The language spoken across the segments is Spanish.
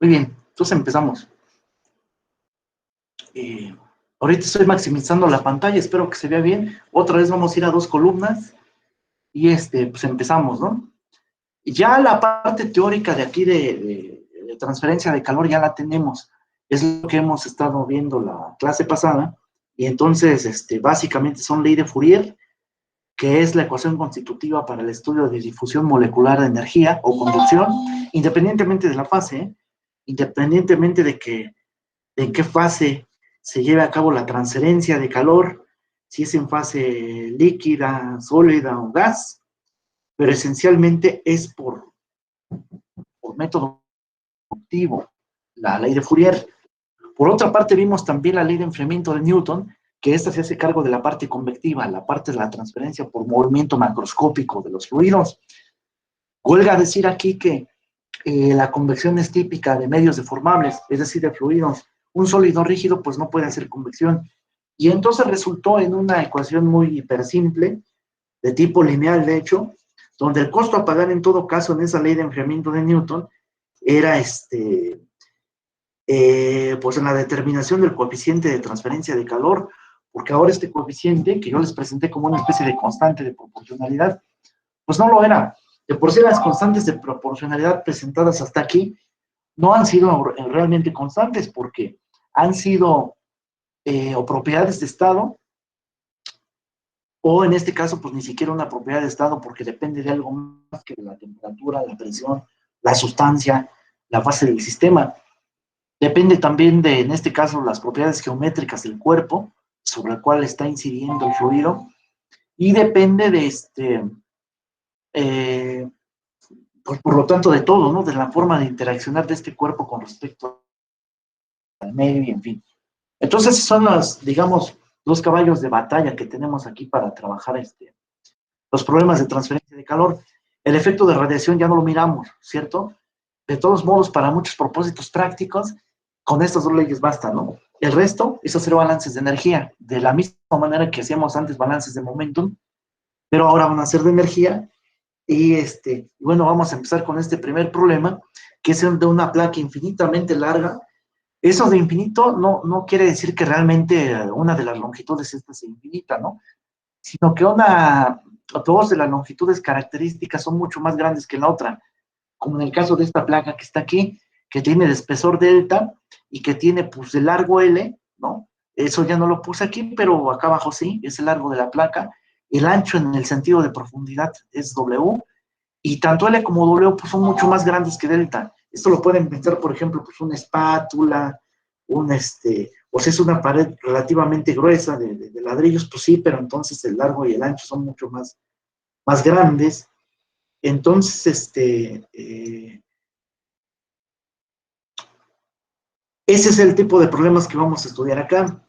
Muy bien, entonces empezamos. Ahorita estoy maximizando la pantalla, espero que se vea bien. Otra vez vamos a ir a 2 columnas y pues empezamos, ¿no? Ya la parte teórica de aquí de transferencia de calor ya la tenemos. Es lo que hemos estado viendo la clase pasada. Y entonces, básicamente son ley de Fourier, que es la ecuación constitutiva para el estudio de difusión molecular de energía o conducción, independientemente de la fase, independientemente de en qué fase se lleve a cabo la transferencia de calor, si es en fase líquida, sólida o gas, pero esencialmente es por método inductivo, la ley de Fourier. Por otra parte, vimos también la ley de enfriamiento de Newton, que esta se hace cargo de la parte convectiva, la parte de la transferencia por movimiento macroscópico de los fluidos. Huelga decir aquí que la convección es típica de medios deformables, es decir, de fluidos. Un sólido rígido pues no puede hacer convección. Y entonces resultó en una ecuación muy hipersimple, de tipo lineal de hecho, donde el costo a pagar en todo caso en esa ley de enfriamiento de Newton era pues en la determinación del coeficiente de transferencia de calor, porque ahora este coeficiente, que yo les presenté como una especie de constante de proporcionalidad, pues no lo era. De por sí las constantes de proporcionalidad presentadas hasta aquí no han sido realmente constantes, porque han sido o propiedades de estado, o en este caso, pues ni siquiera una propiedad de estado, porque depende de algo más que de la temperatura, la presión, la sustancia, la fase del sistema. Depende también de, en este caso, las propiedades geométricas del cuerpo, sobre el cual está incidiendo el fluido, y depende de pues por lo tanto de todo, ¿no? De la forma de interaccionar de este cuerpo con respecto al medio y en fin. Entonces son los, digamos, dos caballos de batalla que tenemos aquí para trabajar los problemas de transferencia de calor. El efecto de radiación ya no lo miramos, ¿cierto? De todos modos, para muchos propósitos prácticos, con estas dos leyes basta, ¿no? El resto es hacer balances de energía, de la misma manera que hacíamos antes balances de momentum, pero ahora van a ser de energía. Y bueno, vamos a empezar con este primer problema, que es de una placa infinitamente larga. Eso de infinito no quiere decir que realmente una de las longitudes esta sea infinita, ¿no? Sino que dos de las longitudes características son mucho más grandes que la otra, como en el caso de esta placa que está aquí, que tiene de espesor delta y que tiene pues de largo L, ¿no? Eso ya no lo puse aquí, pero acá abajo sí, es el largo de la placa. El ancho en el sentido de profundidad es W, y tanto L como W pues, son mucho más grandes que delta. Esto lo pueden pensar, por ejemplo, pues una espátula, o sea, es una pared relativamente gruesa de ladrillos, pues sí, pero entonces el largo y el ancho son mucho más grandes. Entonces, ese es el tipo de problemas que vamos a estudiar acá.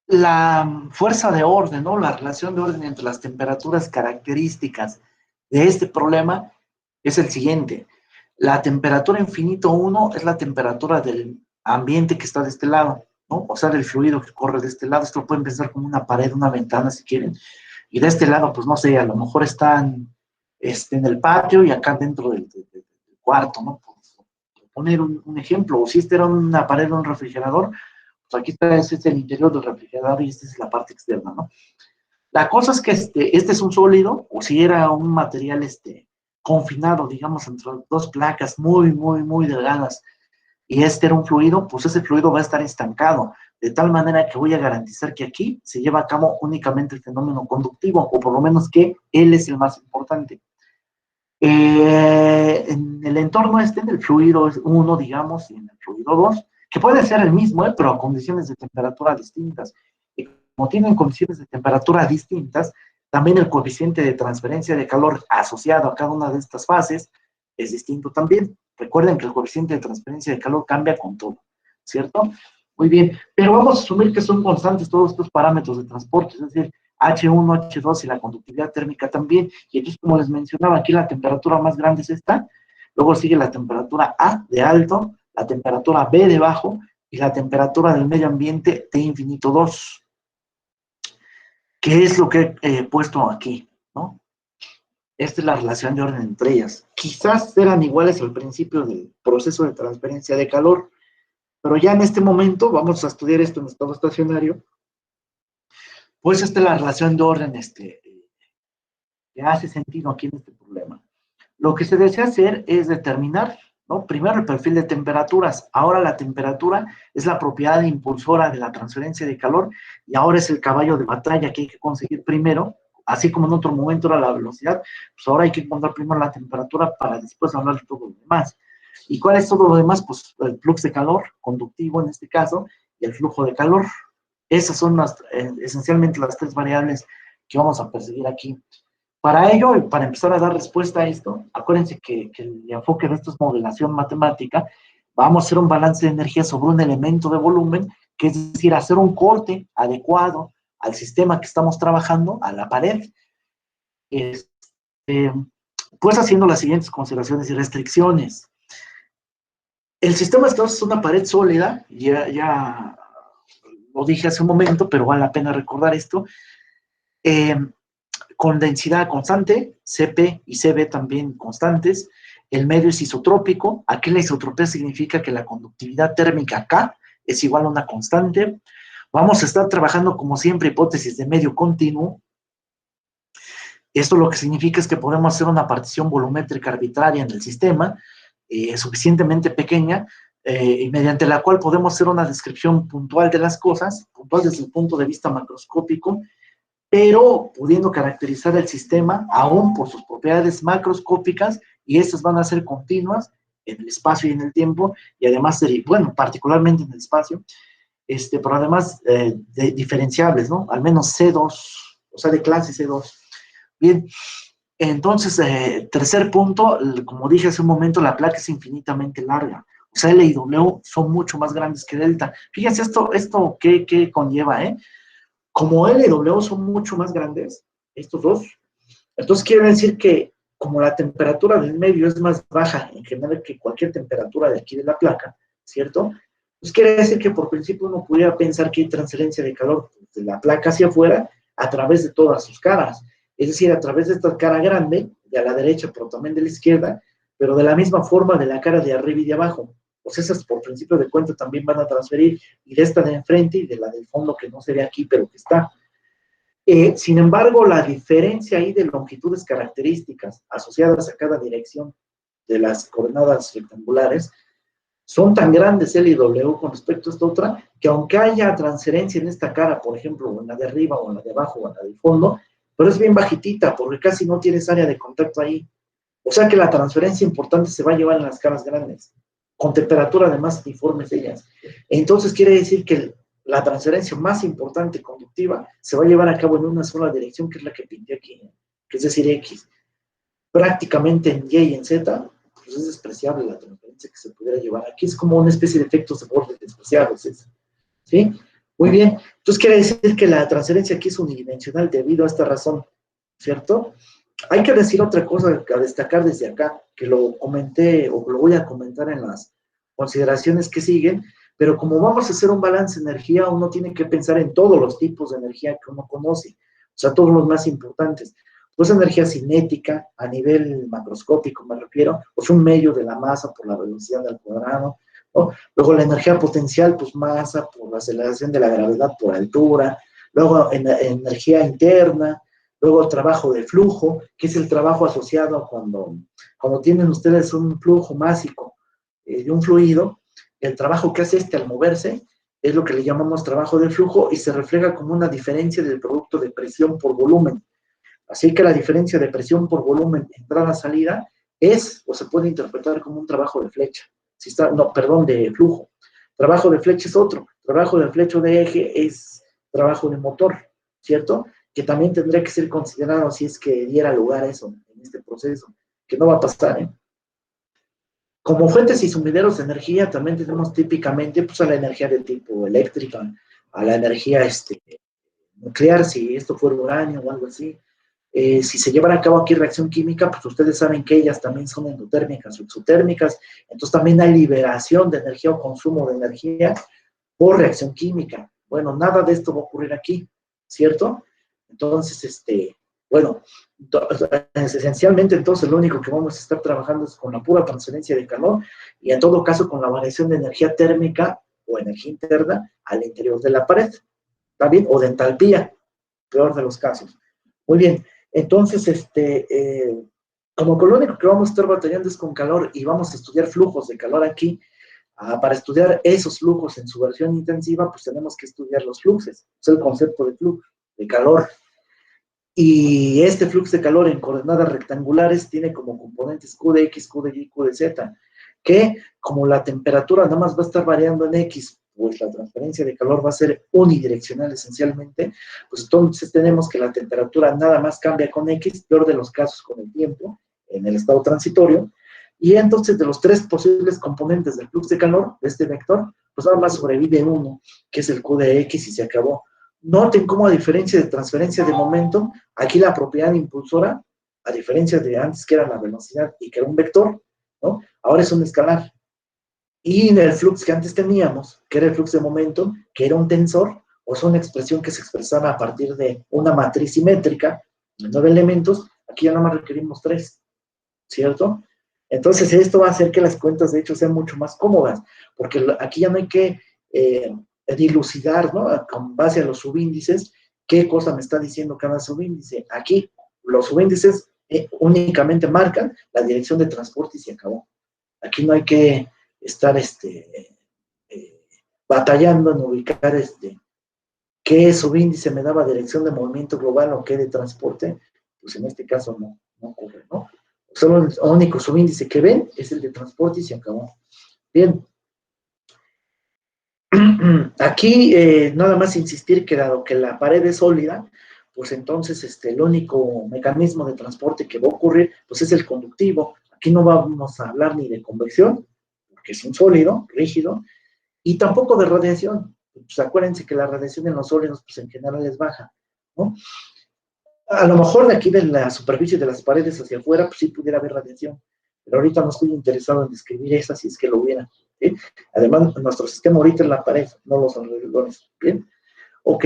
La fuerza de orden, ¿no? La relación de orden entre las temperaturas características de este problema es el siguiente. La temperatura infinito 1 es la temperatura del ambiente que está de este lado, ¿no? O sea, del fluido que corre de este lado. Esto lo pueden pensar como una pared, una ventana, si quieren. Y de este lado, pues no sé, a lo mejor están en el patio y acá dentro del cuarto, ¿no? Por poner un ejemplo. O si esta era una pared de un refrigerador, pues aquí está, este es el interior del refrigerador y esta es la parte externa, ¿no? La cosa es que este es un sólido, o si era un material confinado, digamos, entre dos placas muy delgadas, y este era un fluido, pues ese fluido va a estar estancado, de tal manera que voy a garantizar que aquí se lleva a cabo únicamente el fenómeno conductivo, o por lo menos que él es el más importante. En el entorno del fluido 1, digamos, y en el fluido 2, que puede ser el mismo, pero a condiciones de temperatura distintas. Y como tienen condiciones de temperatura distintas, también el coeficiente de transferencia de calor asociado a cada una de estas fases es distinto también. Recuerden que el coeficiente de transferencia de calor cambia con todo, ¿cierto? Muy bien, pero vamos a asumir que son constantes todos estos parámetros de transporte, es decir, H1, H2 y la conductividad térmica también. Y entonces, como les mencionaba, aquí la temperatura más grande es esta, luego sigue la temperatura A de alto, la temperatura B de bajo y la temperatura del medio ambiente T infinito 2, que es lo que he puesto aquí, ¿no? Esta es la relación de orden entre ellas. Quizás eran iguales al principio del proceso de transferencia de calor, pero ya en este momento, vamos a estudiar esto en estado estacionario, pues esta es la relación de orden que hace sentido aquí en este problema. Lo que se desea hacer es determinar, ¿no? Primero el perfil de temperaturas. Ahora la temperatura es la propiedad impulsora de la transferencia de calor y ahora es el caballo de batalla que hay que conseguir primero, así como en otro momento era la velocidad, pues ahora hay que encontrar primero la temperatura para después hablar de todo lo demás. ¿Y cuál es todo lo demás? Pues el flux de calor, conductivo en este caso, y el flujo de calor. Esas son esencialmente las tres variables que vamos a perseguir aquí. Para ello, y para empezar a dar respuesta a esto, acuérdense que el enfoque de esto es modelación matemática. Vamos a hacer un balance de energía sobre un elemento de volumen, que es decir, hacer un corte adecuado al sistema que estamos trabajando, a la pared, pues haciendo las siguientes consideraciones y restricciones. El sistema es una pared sólida, ya lo dije hace un momento, pero vale la pena recordar esto, con densidad constante, Cp y Cv también constantes. El medio es isotrópico. Aquí la isotropía significa que la conductividad térmica K es igual a una constante. Vamos a estar trabajando, como siempre, hipótesis de medio continuo. Esto lo que significa es que podemos hacer una partición volumétrica arbitraria en el sistema, suficientemente pequeña, y mediante la cual podemos hacer una descripción puntual de las cosas, puntual desde el punto de vista macroscópico, pero pudiendo caracterizar el sistema aún por sus propiedades macroscópicas, y estas van a ser continuas en el espacio y en el tiempo, y además, bueno, particularmente en el espacio, pero además diferenciables, ¿no? Al menos C2, o sea, de clase C2. Bien, entonces, tercer punto, como dije hace un momento, la placa es infinitamente larga. O sea, L y W son mucho más grandes que delta. Fíjense esto ¿qué conlleva, Como L y W son mucho más grandes, estos dos, entonces quiere decir que como la temperatura del medio es más baja en general que cualquier temperatura de aquí de la placa, ¿cierto? Pues quiere decir que por principio uno pudiera pensar que hay transferencia de calor de la placa hacia afuera a través de todas sus caras. Es decir, a través de esta cara grande, de a la derecha, pero también de la izquierda, pero de la misma forma de la cara de arriba y de abajo. Pues esas por principio de cuenta también van a transferir, y de esta de enfrente y de la del fondo que no se ve aquí, pero que está. Sin embargo, la diferencia ahí de longitudes características asociadas a cada dirección de las coordenadas rectangulares son tan grandes L y W con respecto a esta otra, que aunque haya transferencia en esta cara, por ejemplo, o en la de arriba, o en la de abajo, o en la del fondo, pero es bien bajitita, porque casi no tienes área de contacto ahí. O sea que la transferencia importante se va a llevar en las caras grandes, con temperatura además uniformes de ellas. Entonces quiere decir que la transferencia más importante conductiva se va a llevar a cabo en una sola dirección, que es la que pinté aquí, que es decir, X. Prácticamente en Y y en Z, pues es despreciable la transferencia que se pudiera llevar. Aquí es como una especie de efectos de borde despreciables, ¿sí? Muy bien. Entonces quiere decir que la transferencia aquí es unidimensional debido a esta razón, ¿cierto? Hay que decir otra cosa a destacar desde acá, que lo comenté o lo voy a comentar en las consideraciones que siguen, pero como vamos a hacer un balance de energía, uno tiene que pensar en todos los tipos de energía que uno conoce, o sea, todos los más importantes. Pues energía cinética, a nivel macroscópico me refiero, pues un medio de la masa por la velocidad al cuadrado, ¿no? Luego la energía potencial, pues masa por la aceleración de la gravedad por altura, luego energía interna, luego el trabajo de flujo, que es el trabajo asociado cuando tienen ustedes un flujo másico de un fluido, el trabajo que hace al moverse es lo que le llamamos trabajo de flujo y se refleja como una diferencia del producto de presión por volumen. Así que la diferencia de presión por volumen entrada-salida es, o se puede interpretar como un trabajo de flecha. De flujo. Trabajo de flecha es otro. Trabajo de flecha de eje es trabajo de motor, ¿cierto? Que también tendría que ser considerado si es que diera lugar a eso en este proceso, que no va a pasar, ¿eh? Como fuentes y sumideros de energía también tenemos típicamente pues, a la energía de tipo eléctrica, a la energía nuclear, si esto fuera uranio o algo así. Si se llevan a cabo aquí reacción química, pues ustedes saben que ellas también son endotérmicas o exotérmicas, entonces también hay liberación de energía o consumo de energía por reacción química. Bueno, nada de esto va a ocurrir aquí, ¿cierto? Entonces, Bueno, esencialmente entonces lo único que vamos a estar trabajando es con la pura transferencia de calor y en todo caso con la variación de energía térmica o energía interna al interior de la pared, ¿está bien? O de entalpía, peor de los casos. Muy bien, entonces, como con lo único que vamos a estar batallando es con calor y vamos a estudiar flujos de calor aquí, para estudiar esos flujos en su versión intensiva, pues tenemos que estudiar los fluxos, es el concepto de flujo, de calor. Y este flujo de calor en coordenadas rectangulares tiene como componentes Q de X, Q de Y, Q de Z, que como la temperatura nada más va a estar variando en X, pues la transferencia de calor va a ser unidireccional esencialmente, pues entonces tenemos que la temperatura nada más cambia con X, peor de los casos con el tiempo, en el estado transitorio, y entonces de los tres posibles componentes del flujo de calor, de este vector, pues nada más sobrevive uno, que es el Q de X y se acabó. Noten cómo a diferencia de transferencia de momento, aquí la propiedad impulsora, a diferencia de antes que era la velocidad y que era un vector, ¿no? Ahora es un escalar. Y en el flux que antes teníamos, que era el flux de momento, que era un tensor, o es una expresión que se expresaba a partir de una matriz simétrica de 9 elementos, aquí ya nada más requerimos 3, ¿cierto? Entonces esto va a hacer que las cuentas de hecho sean mucho más cómodas, porque aquí ya no hay que dilucidar, ¿no? Con base a los subíndices, qué cosa me está diciendo cada subíndice. Aquí los subíndices únicamente marcan la dirección de transporte y se acabó. Aquí no hay que estar batallando en ubicar qué subíndice me daba dirección de movimiento global o qué de transporte. Pues en este caso no ocurre, ¿no? Solo el único subíndice que ven es el de transporte y se acabó. Bien. Aquí nada más insistir que dado que la pared es sólida, pues entonces el único mecanismo de transporte que va a ocurrir, pues es el conductivo. Aquí no vamos a hablar ni de convección, porque es un sólido, rígido, y tampoco de radiación. Pues acuérdense que la radiación en los sólidos, pues en general es baja, ¿no? A lo mejor de aquí de la superficie de las paredes hacia afuera, pues sí pudiera haber radiación, pero ahorita no estoy interesado en describir esa si es que lo hubiera, ¿sí? Además, nuestro sistema ahorita es la pared, no los alrededores, ¿bien? Ok,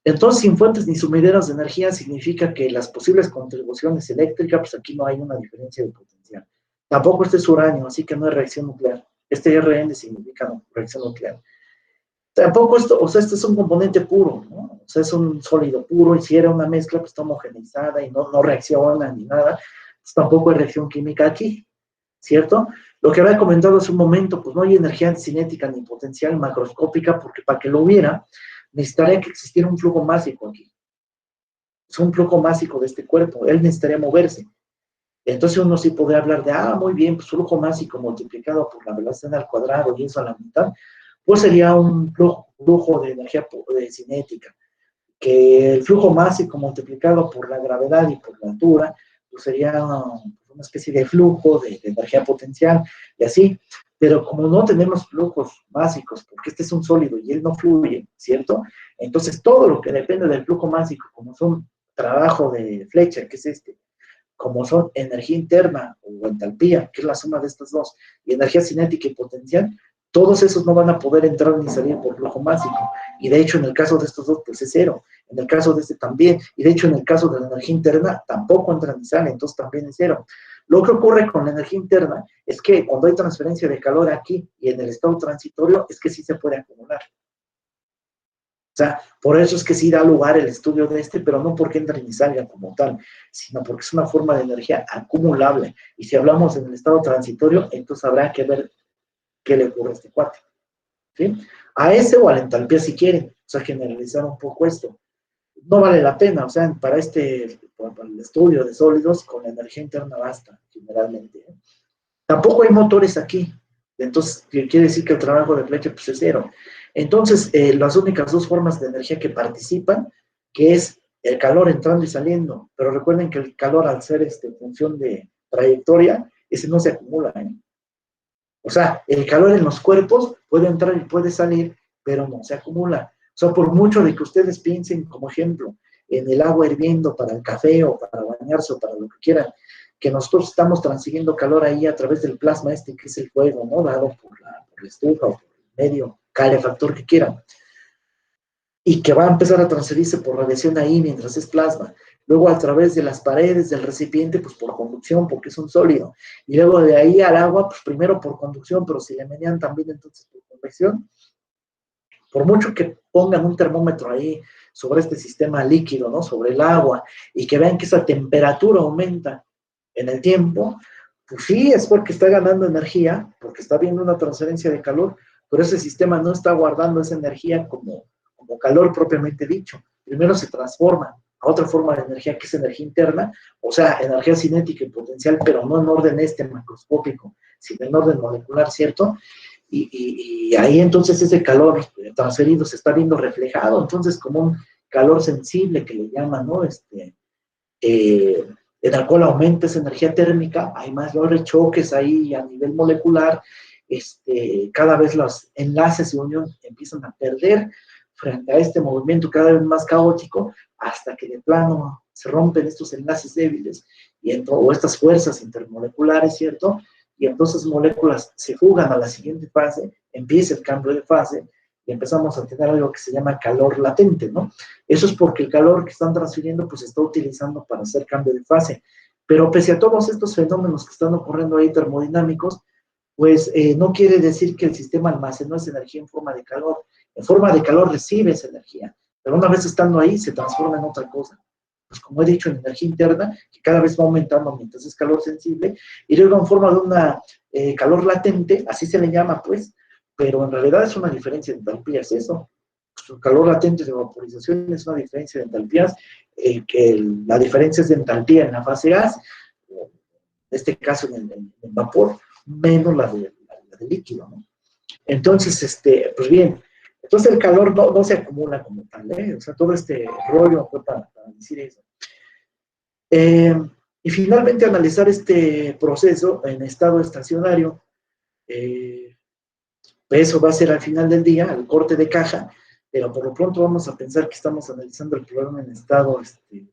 entonces sin fuentes ni sumideros de energía significa que las posibles contribuciones eléctricas, pues aquí no hay una diferencia de potencial. Tampoco este es uranio, así que no es reacción nuclear. Este RN significa no, reacción nuclear. Tampoco esto, o sea, este es un componente puro, ¿no? O sea, es un sólido puro, y si era una mezcla, pues está homogeneizada y no reacciona ni nada, pues tampoco hay reacción química aquí, ¿cierto? Lo que había comentado hace un momento, pues no hay energía cinética ni potencial macroscópica, porque para que lo hubiera, necesitaría que existiera un flujo másico aquí. Es un flujo másico de este cuerpo, él necesitaría moverse. Entonces uno sí podría hablar de, muy bien, pues flujo másico multiplicado por la velocidad al cuadrado y eso a la mitad, pues sería un flujo de energía cinética, que el flujo másico multiplicado por la gravedad y por la altura, pues sería una especie de flujo de energía potencial y así, pero como no tenemos flujos básicos, porque este es un sólido y él no fluye, ¿cierto? Entonces todo lo que depende del flujo másico, como son trabajo de flecha, que es como son energía interna o entalpía, que es la suma de estas dos, y energía cinética y potencial, todos esos no van a poder entrar ni salir por flujo másico. Y de hecho, en el caso de estos dos, pues es cero. En el caso de este también. Y de hecho, en el caso de la energía interna, tampoco entra ni sale, entonces también es cero. Lo que ocurre con la energía interna es que cuando hay transferencia de calor aquí y en el estado transitorio, es que sí se puede acumular. O sea, por eso es que sí da lugar el estudio de pero no porque entre ni salga como tal, sino porque es una forma de energía acumulable. Y si hablamos en el estado transitorio, entonces habrá que ver qué le ocurre a este cuate. ¿Sí? A ese o a la entalpía si quieren. O sea, generalizar un poco esto. No vale la pena, o sea, para el estudio de sólidos, con la energía interna basta, generalmente. Tampoco hay motores aquí. Entonces, quiere decir que el trabajo de flecha pues, es cero. Entonces, las únicas dos formas de energía que participan, que es el calor entrando y saliendo, pero recuerden que el calor al ser función de trayectoria, ese no se acumula. O sea, el calor en los cuerpos puede entrar y puede salir, pero no se acumula. O sea, por mucho de que ustedes piensen, como ejemplo, en el agua hirviendo para el café o para bañarse o para lo que quieran, que nosotros estamos transfiriendo calor ahí a través del plasma que es el fuego, ¿no? Dado por la estufa o por el medio calefactor que quieran. Y que va a empezar a transferirse por radiación ahí mientras es plasma. luego a través de las paredes del recipiente, pues por conducción, porque es un sólido, y luego de ahí al agua, pues primero por conducción, pero si le menean también entonces por convección. Por mucho que pongan un termómetro ahí sobre este sistema líquido, ¿no? Sobre el agua, y que vean que esa temperatura aumenta en el tiempo, pues sí, es porque está ganando energía, porque está viendo una transferencia de calor, pero ese sistema no está guardando esa energía como calor propiamente dicho. Primero se transforma a otra forma de energía que es energía interna, o sea, energía cinética y potencial, pero no en orden macroscópico, sino en orden molecular, ¿cierto? Y ahí entonces ese calor transferido se está viendo reflejado, entonces como un calor sensible que le llaman, ¿no? En el cual aumenta esa energía térmica, hay más choques ahí a nivel molecular, cada vez los enlaces de unión empiezan a perder frente a este movimiento cada vez más caótico, hasta que de plano se rompen estos enlaces débiles o estas fuerzas intermoleculares, ¿cierto? Y entonces moléculas se fugan a la siguiente fase, empieza el cambio de fase, y empezamos a tener algo que se llama calor latente, ¿no? Eso es porque el calor que están transfiriendo pues se está utilizando para hacer cambio de fase. Pero pese a todos estos fenómenos que están ocurriendo ahí termodinámicos, pues no quiere decir que el sistema almacenó esa energía en forma de calor. En forma de calor recibe esa energía, pero una vez estando ahí se transforma en otra cosa. Pues como he dicho, en energía interna, que cada vez va aumentando mientras es calor sensible, y luego en forma de una calor latente, así se le llama pues, pero en realidad es una diferencia de entalpías eso. Pues, calor latente de vaporización es una diferencia de entalpías, que la diferencia es de entalpía en la fase gas, en este caso en el vapor, menos la de líquido, ¿no? Entonces, pues bien, entonces el calor no se acumula como tal, ¿eh? O sea, todo este rollo fue para decir eso. Eh, y finalmente analizar este proceso en estado estacionario, eso va a ser al final del día, al corte de caja, pero por lo pronto vamos a pensar que estamos analizando el problema en estado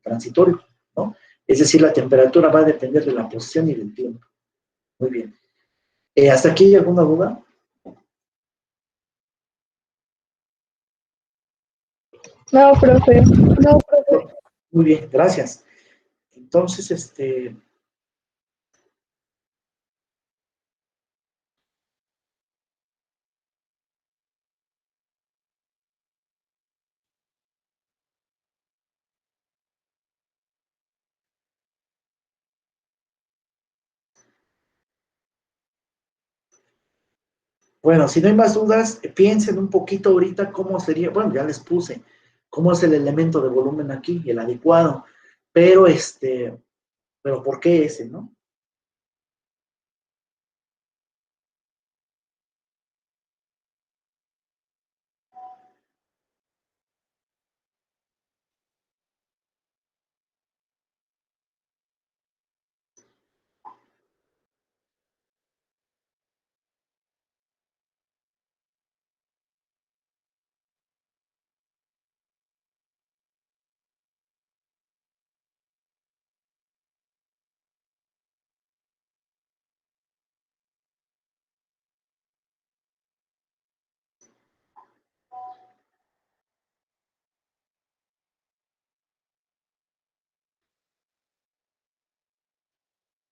transitorio, ¿no? Es decir, la temperatura va a depender de la posición y del tiempo. Muy bien. ¿Hasta aquí hay alguna duda? No, profe. No, profe. Muy bien, gracias. Entonces, bueno, si no hay más dudas, piensen un poquito ahorita cómo sería, bueno, ya les puse cómo es el elemento de volumen aquí, el adecuado, pero pero ¿por qué ese, no?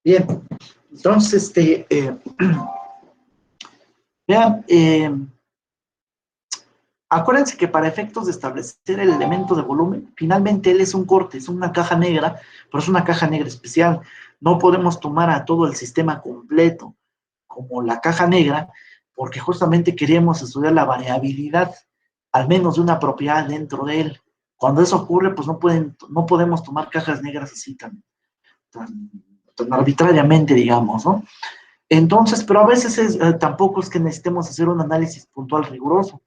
Bien, entonces, vean, acuérdense que para efectos de establecer el elemento de volumen, finalmente él es un corte, es una caja negra, pero es una caja negra especial. No podemos tomar a todo el sistema completo como la caja negra, porque justamente queríamos estudiar la variabilidad, al menos de una propiedad dentro de él. Cuando eso ocurre, pues no podemos tomar cajas negras así tan arbitrariamente, digamos, ¿no? Entonces, pero a veces tampoco es que necesitemos hacer un análisis puntual riguroso.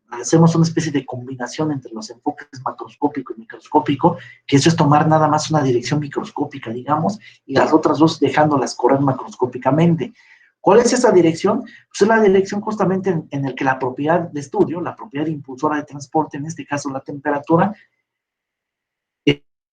Hacemos una especie de combinación entre los enfoques macroscópico y microscópico, que eso es tomar nada más una dirección microscópica, digamos, y las otras dos dejándolas correr macroscópicamente. ¿Cuál es esa dirección? Pues es la dirección justamente en el que la propiedad de estudio, la propiedad impulsora de transporte, en este caso la temperatura,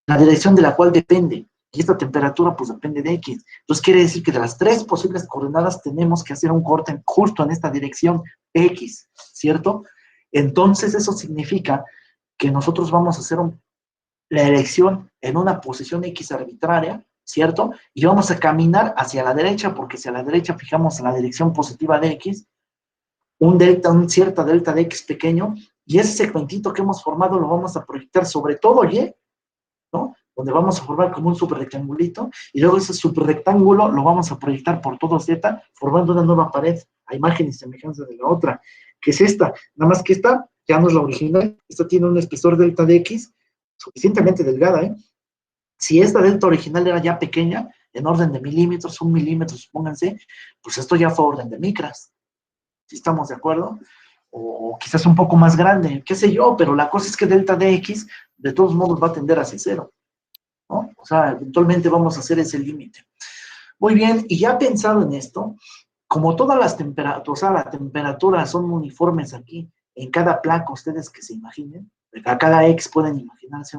la dirección de la cual depende. Y esta temperatura pues depende de X. Entonces quiere decir que de las tres posibles coordenadas tenemos que hacer un corte justo en esta dirección X, ¿cierto? Entonces eso significa que nosotros vamos a hacer la elección en una posición X arbitraria, ¿cierto? Y vamos a caminar hacia la derecha, porque si a la derecha fijamos la dirección positiva de X, un cierta delta de X pequeño, y ese segmentito que hemos formado lo vamos a proyectar sobre todo Y, ¿no? Donde vamos a formar como un subrectangulito, y luego ese subrectángulo lo vamos a proyectar por todo Z, formando una nueva pared, a imagen y semejanza de la otra, que es esta, nada más que esta ya no es la original, esta tiene un espesor delta de X suficientemente delgada, ¿eh? Si esta delta original era ya pequeña, en orden de milímetros, 1 milímetro, supónganse, pues esto ya fue orden de micras, si estamos de acuerdo, o quizás un poco más grande, qué sé yo, pero la cosa es que delta de X, de todos modos, va a tender hacia 0, ¿no? O sea, eventualmente vamos a hacer ese límite. Muy bien, y ya pensado en esto, como todas las temperaturas, o sea, las temperaturas son uniformes aquí, en cada placa, ustedes que se imaginen, a cada X pueden imaginarse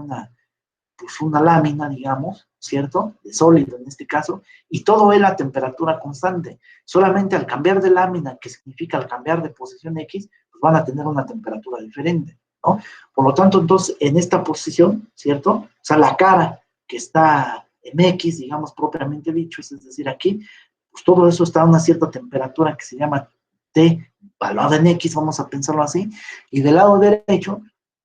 pues una lámina, digamos, ¿cierto? De sólido en este caso, y todo es la temperatura constante. Solamente al cambiar de lámina, que significa al cambiar de posición X, pues van a tener una temperatura diferente, ¿no? Por lo tanto, entonces, en esta posición, ¿cierto? O sea, la cara que está en X, digamos, propiamente dicho, es decir, aquí, pues todo eso está a una cierta temperatura que se llama T, valuada en X, vamos a pensarlo así, y del lado derecho,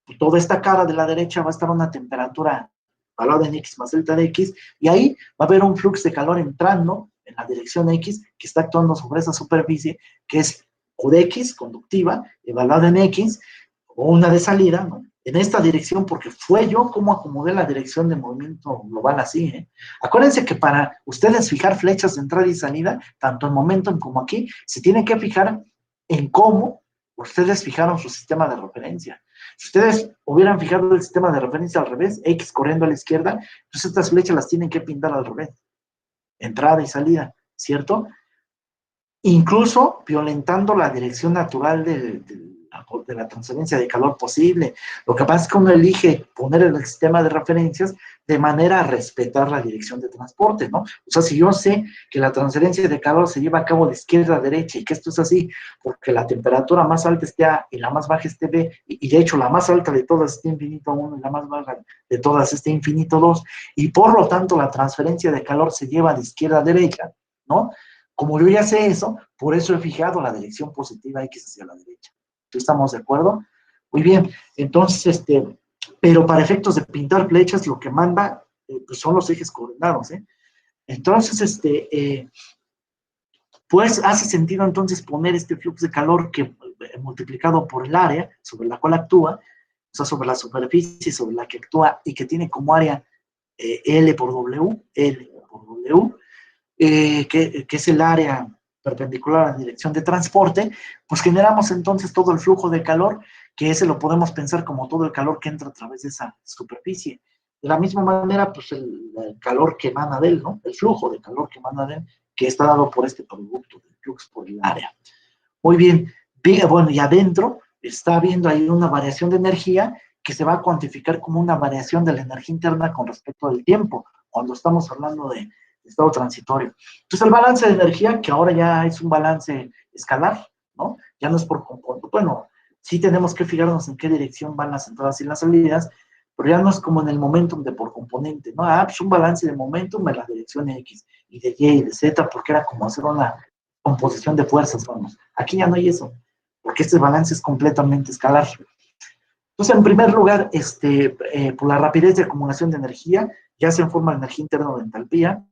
pues toda esta cara de la derecha va a estar a una temperatura valor en X más delta de X, y ahí va a haber un flujo de calor entrando en la dirección X que está actuando sobre esa superficie, que es Q de X, conductiva, evaluada en X, o una de salida, ¿no? En esta dirección, porque fue yo como acomodé la dirección de movimiento global así, ¿eh? Acuérdense que para ustedes fijar flechas de entrada y salida, tanto en momentum como aquí, se tienen que fijar en cómo ustedes fijaron su sistema de referencia. Si ustedes hubieran fijado el sistema de referencia al revés, X corriendo a la izquierda, pues estas flechas las tienen que pintar al revés. Entrada y salida, ¿cierto? Incluso violentando la dirección natural de la transferencia de calor posible. Lo que pasa es que uno elige poner el sistema de referencias de manera a respetar la dirección de transporte, ¿no? O sea, si yo sé que la transferencia de calor se lleva a cabo de izquierda a derecha y que esto es así, porque la temperatura más alta esté A y la más baja esté B, y de hecho la más alta de todas esté infinito 1 y la más baja de todas esté infinito 2, y por lo tanto la transferencia de calor se lleva de izquierda a derecha, ¿no? Como yo ya sé eso, por eso he fijado la dirección positiva X hacia la derecha. ¿Estamos de acuerdo? Muy bien, entonces, pero para efectos de pintar flechas, lo que manda pues son los ejes coordenados, ¿eh? Entonces, pues hace sentido entonces poner este flujo de calor que multiplicado por el área sobre la cual actúa, o sea, sobre la superficie sobre la que actúa y que tiene como área L por W, que es el área perpendicular a la dirección de transporte, pues generamos entonces todo el flujo de calor, que ese lo podemos pensar como todo el calor que entra a través de esa superficie. De la misma manera, pues el calor que emana de él, ¿no? El flujo de calor que emana de él, que está dado por este producto del flux por el área. Muy bien, bueno, y adentro está habiendo ahí una variación de energía que se va a cuantificar como una variación de la energía interna con respecto al tiempo, cuando estamos hablando de estado transitorio. Entonces, el balance de energía, que ahora ya es un balance escalar, ¿no? Ya no es por componente. Bueno, sí tenemos que fijarnos en qué dirección van las entradas y las salidas, pero ya no es como en el momentum de por componente, ¿no? Ah, pues un balance de momentum en la dirección X, y de Y y de Z, porque era como hacer una composición de fuerzas, vamos. Aquí ya no hay eso, porque este balance es completamente escalar. Entonces, en primer lugar, por la rapidez de acumulación de energía, ya se forma energía interna de entalpía,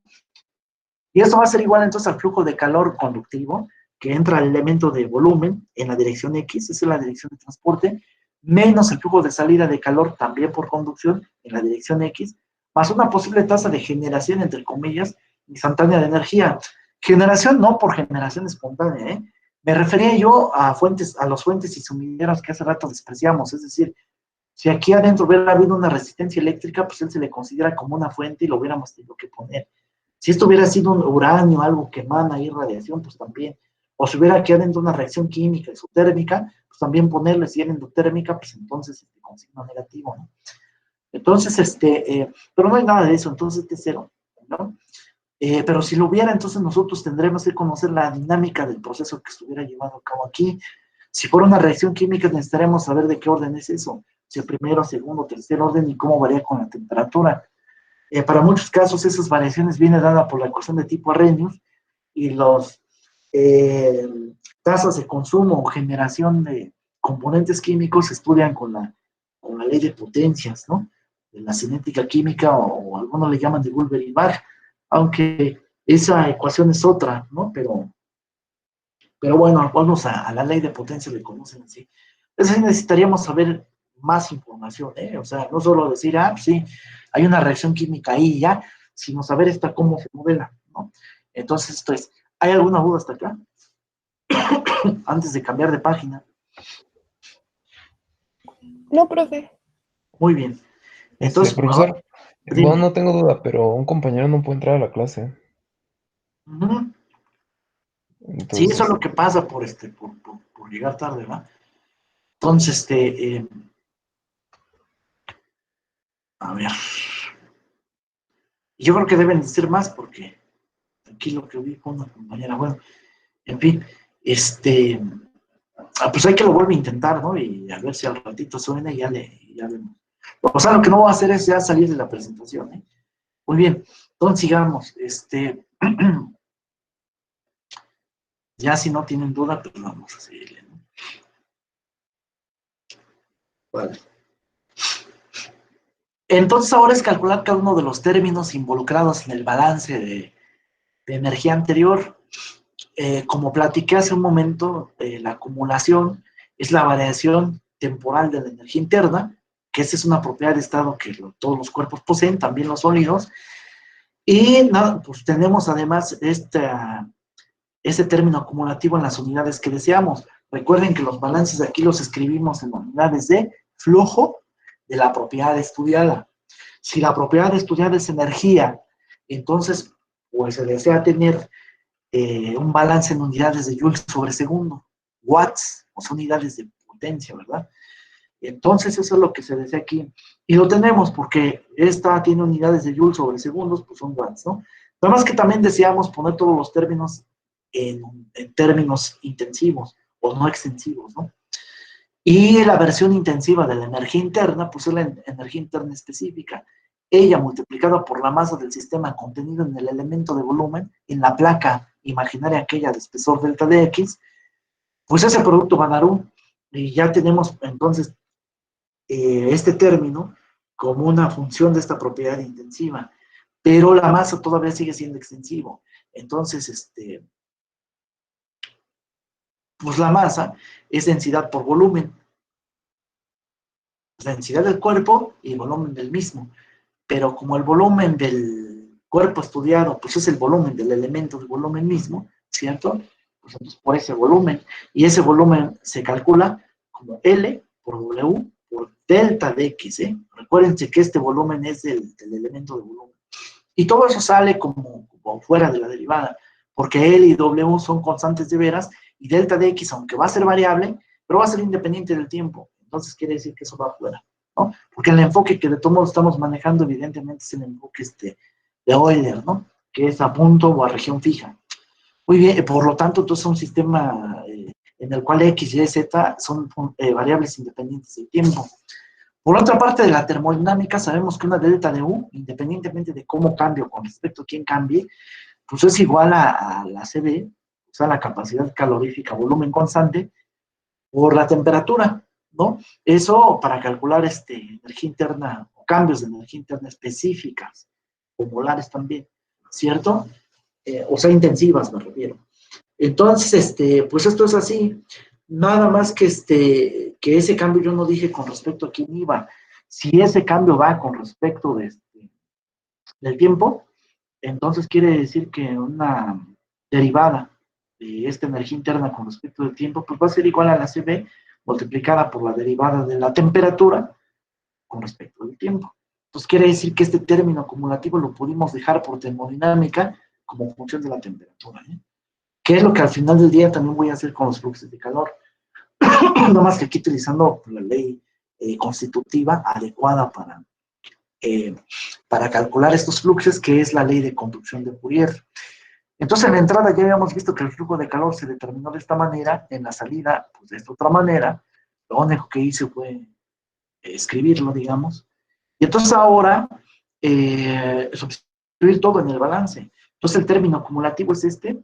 y esto va a ser igual entonces al flujo de calor conductivo, que entra al elemento de volumen en la dirección X, esa es la dirección de transporte, menos el flujo de salida de calor también por conducción en la dirección X, más una posible tasa de generación, entre comillas, instantánea de energía. Generación no por generación espontánea, ¿eh? Me refería yo a los fuentes y sumideros que hace rato despreciamos, es decir, si aquí adentro hubiera habido una resistencia eléctrica, pues él se le considera como una fuente y lo hubiéramos tenido que poner. Si esto hubiera sido un uranio, algo que emana ahí radiación, pues también. O si hubiera aquí adentro una reacción química exotérmica, pues también ponerle, si era endotérmica, pues entonces con signo negativo, ¿no? Entonces, pero no hay nada de eso, entonces es cero, ¿no? Pero si lo hubiera, entonces nosotros tendremos que conocer la dinámica del proceso que estuviera llevando a cabo aquí. Si fuera una reacción química, necesitaremos saber de qué orden es eso. si el primero, segundo, tercer orden y cómo varía con la temperatura. Para muchos casos esas variaciones vienen dadas por la ecuación de tipo Arrhenius y los tasas de consumo o generación de componentes químicos se estudian con la ley de potencias, ¿no? De la cinética química o algunos le llaman de Bulber y Bach, aunque esa ecuación es otra, ¿no? Pero bueno, vamos a la ley de potencia, le conocen así. Entonces necesitaríamos saber más información, ¿eh? O sea, no solo decir, ah, sí, hay una reacción química ahí y ya, sino saber esta cómo se modela, ¿no? Entonces, esto es, ¿hay alguna duda hasta acá? Antes de cambiar de página. No, profe. Muy bien. Entonces, Profesor, bueno, dime. no tengo duda, pero un compañero no puede entrar a la clase. Ujú. Sí, eso es Entonces, lo que pasa por llegar tarde, ¿va? Entonces, a ver, yo creo que deben de ser más porque aquí lo que vi con una compañera, bueno, en fin, pues hay que lo vuelva a intentar, ¿no? Y a ver si al ratito suena y ya vemos. O sea, lo que no voy a hacer es ya salir de la presentación, ¿eh? Muy bien, entonces sigamos, ya si no tienen duda, pues vamos a seguirle, ¿no? Vale. Entonces ahora es calcular cada uno de los términos involucrados en el balance de energía anterior. Como platiqué hace un momento, la acumulación es la variación temporal de la energía interna, que esa es una propiedad de estado que todos los cuerpos poseen, también los sólidos. Y nada, pues tenemos además este término acumulativo en las unidades que deseamos. Recuerden que los balances de aquí los escribimos en unidades de flujo de la propiedad estudiada. Si la propiedad estudiada es energía, entonces pues se desea tener un balance en unidades de joules sobre segundo, watts, o son unidades de potencia, ¿verdad? Entonces eso es lo que se desea aquí. Y lo tenemos porque esta tiene unidades de joules sobre segundos, pues son watts, ¿no? Nada más que también deseamos poner todos los términos en términos intensivos o no extensivos, ¿no? Y la versión intensiva de la energía interna, pues es la energía interna específica. Ella multiplicada por la masa del sistema contenido en el elemento de volumen, en la placa imaginaria aquella de espesor delta de X, pues ese producto va a dar un, y ya tenemos entonces este término como una función de esta propiedad intensiva, pero la masa todavía sigue siendo extensivo. Entonces, pues la masa es densidad por volumen, la densidad del cuerpo y el volumen del mismo. Pero como el volumen del cuerpo estudiado, pues es el volumen del elemento del volumen mismo, ¿cierto? Pues entonces por ese volumen, y ese volumen se calcula como L por W por delta de X, ¿eh? Recuérdense que este volumen es del elemento de volumen. Y todo eso sale como fuera de la derivada, porque L y W son constantes de veras, y delta de X, aunque va a ser variable, pero va a ser independiente del tiempo. Entonces quiere decir que eso va afuera, ¿no? Porque el enfoque que de todos modos estamos manejando, evidentemente, es el enfoque de Euler, ¿no? Que es a punto o a región fija. Muy bien, por lo tanto, entonces es un sistema en el cual X, Y, Z son variables independientes del tiempo. Por otra parte, de la termodinámica, sabemos que una delta de U, independientemente de cómo cambie o con respecto a quién cambie, pues es igual a la CB, o sea, la capacidad calorífica, volumen constante, por la temperatura, ¿no? Eso para calcular energía interna o cambios de energía interna específicas, o molares también, ¿cierto? O sea, intensivas me refiero. Entonces, pues esto es así. Nada más que ese cambio yo no dije con respecto a quién iba. Si ese cambio va con respecto del tiempo, entonces quiere decir que una derivada de esta energía interna con respecto del tiempo, pues va a ser igual a la CB multiplicada por la derivada de la temperatura con respecto del tiempo. Entonces quiere decir que este término acumulativo lo pudimos dejar por termodinámica como función de la temperatura, ¿eh? Que es lo que al final del día también voy a hacer con los fluxos de calor. No más que aquí utilizando la ley constitutiva adecuada para calcular estos fluxos, que es la ley de conducción de Fourier. Entonces, en la entrada ya habíamos visto que el flujo de calor se determinó de esta manera, en la salida, pues de esta otra manera. Lo único que hice fue escribirlo, digamos. Y entonces ahora, sustituir todo en el balance. Entonces el término acumulativo es este.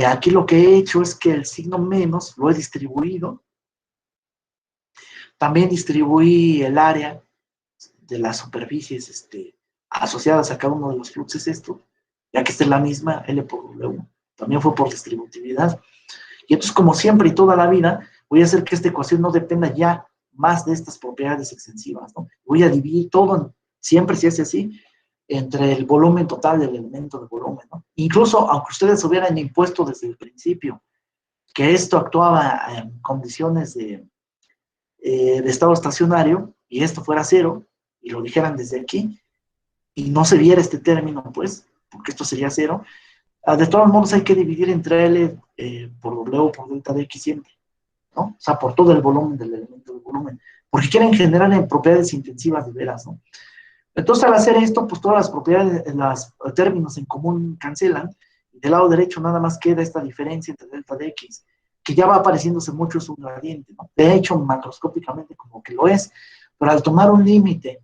Aquí lo que he hecho es que el signo menos lo he distribuido. También distribuí el área de las superficies asociadas a cada uno de los fluxos esto, ya que esta es la misma, L por W. También fue por distributividad. Y entonces, como siempre y toda la vida, voy a hacer que esta ecuación no dependa ya más de estas propiedades extensivas, ¿no? Voy a dividir todo, siempre si es así, entre el volumen total del elemento de volumen, ¿no? Incluso, aunque ustedes hubieran impuesto desde el principio que esto actuaba en condiciones de estado estacionario, y esto fuera cero, y lo dijeran desde aquí, y no se viera este término, pues, porque esto sería cero, de todos modos hay que dividir entre L por W por delta de X siempre, ¿no? O sea, por todo el volumen del elemento de volumen, porque quieren generar en propiedades intensivas de veras, ¿no? Entonces, al hacer esto, pues todas las propiedades, los términos en común cancelan, y del lado derecho nada más queda esta diferencia entre delta de X, que ya va apareciéndose mucho, es un gradiente, ¿no? De hecho, macroscópicamente como que lo es, pero al tomar un límite,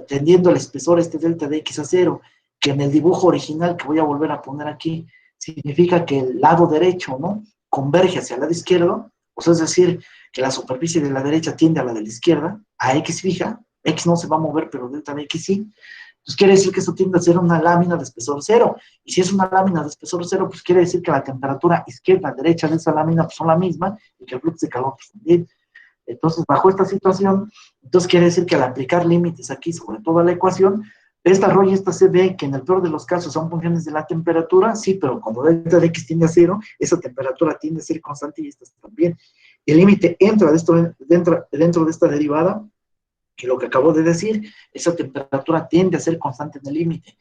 tendiendo el espesor delta de X a cero, que en el dibujo original que voy a volver a poner aquí, significa que el lado derecho, ¿no?, converge hacia el lado izquierdo, o sea, es decir, que la superficie de la derecha tiende a la de la izquierda, a X fija, X no se va a mover, pero delta de X sí. Entonces quiere decir que esto tiende a ser una lámina de espesor cero. Y si es una lámina de espesor cero, pues quiere decir que la temperatura izquierda, derecha de esa lámina pues son la misma y que el flujo de calor pues también. Entonces, bajo esta situación, entonces quiere decir que al aplicar límites aquí sobre toda la ecuación, esta ρ y esta c ve que en el peor de los casos son funciones de la temperatura, sí, pero cuando delta de x tiende a cero, esa temperatura tiende a ser constante y esta también. El límite entra dentro de esta derivada, que lo que acabo de decir, esa temperatura tiende a ser constante en el límite.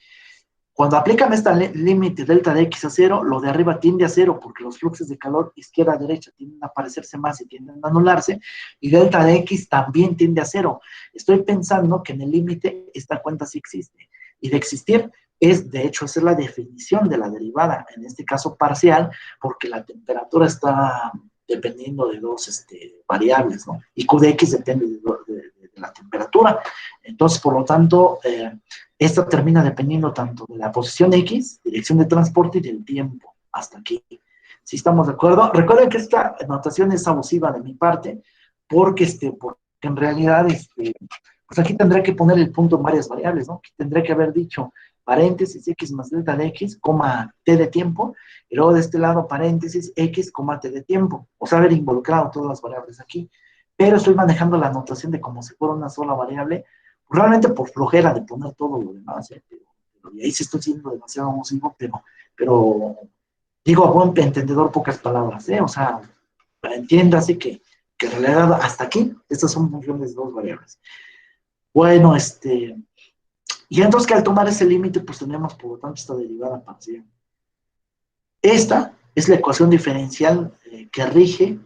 Cuando aplican este límite delta de x a cero, lo de arriba tiende a cero, porque los fluxos de calor izquierda a derecha tienden a parecerse más y tienden a anularse, y delta de x también tiende a cero. Estoy pensando que en el límite esta cuenta sí existe, y de existir es, de hecho, esa es la definición de la derivada, en este caso parcial, porque la temperatura está dependiendo de dos variables, ¿no? Y Q de x depende de la temperatura. Entonces, por lo tanto, esta termina dependiendo tanto de la posición X, dirección de transporte, y del tiempo. Hasta aquí. ¿Sí estamos de acuerdo? Recuerden que esta notación es abusiva de mi parte, porque en realidad, pues aquí tendré que poner el punto en varias variables, ¿no? Aquí tendré que haber dicho paréntesis X más delta de X, coma T de tiempo, y luego de este lado paréntesis X, coma T de tiempo. O sea, haber involucrado todas las variables aquí. Pero estoy manejando la notación de como si fuera una sola variable, realmente por flojera de poner todo lo demás, y ahí sí estoy siendo demasiado abusivo, pero digo a buen entendedor pocas palabras, o sea, entiéndase que en realidad hasta aquí, estas son funciones de dos variables. Bueno, y entonces que al tomar ese límite, pues tenemos por lo tanto esta derivada parcial. Esta es la ecuación diferencial que rige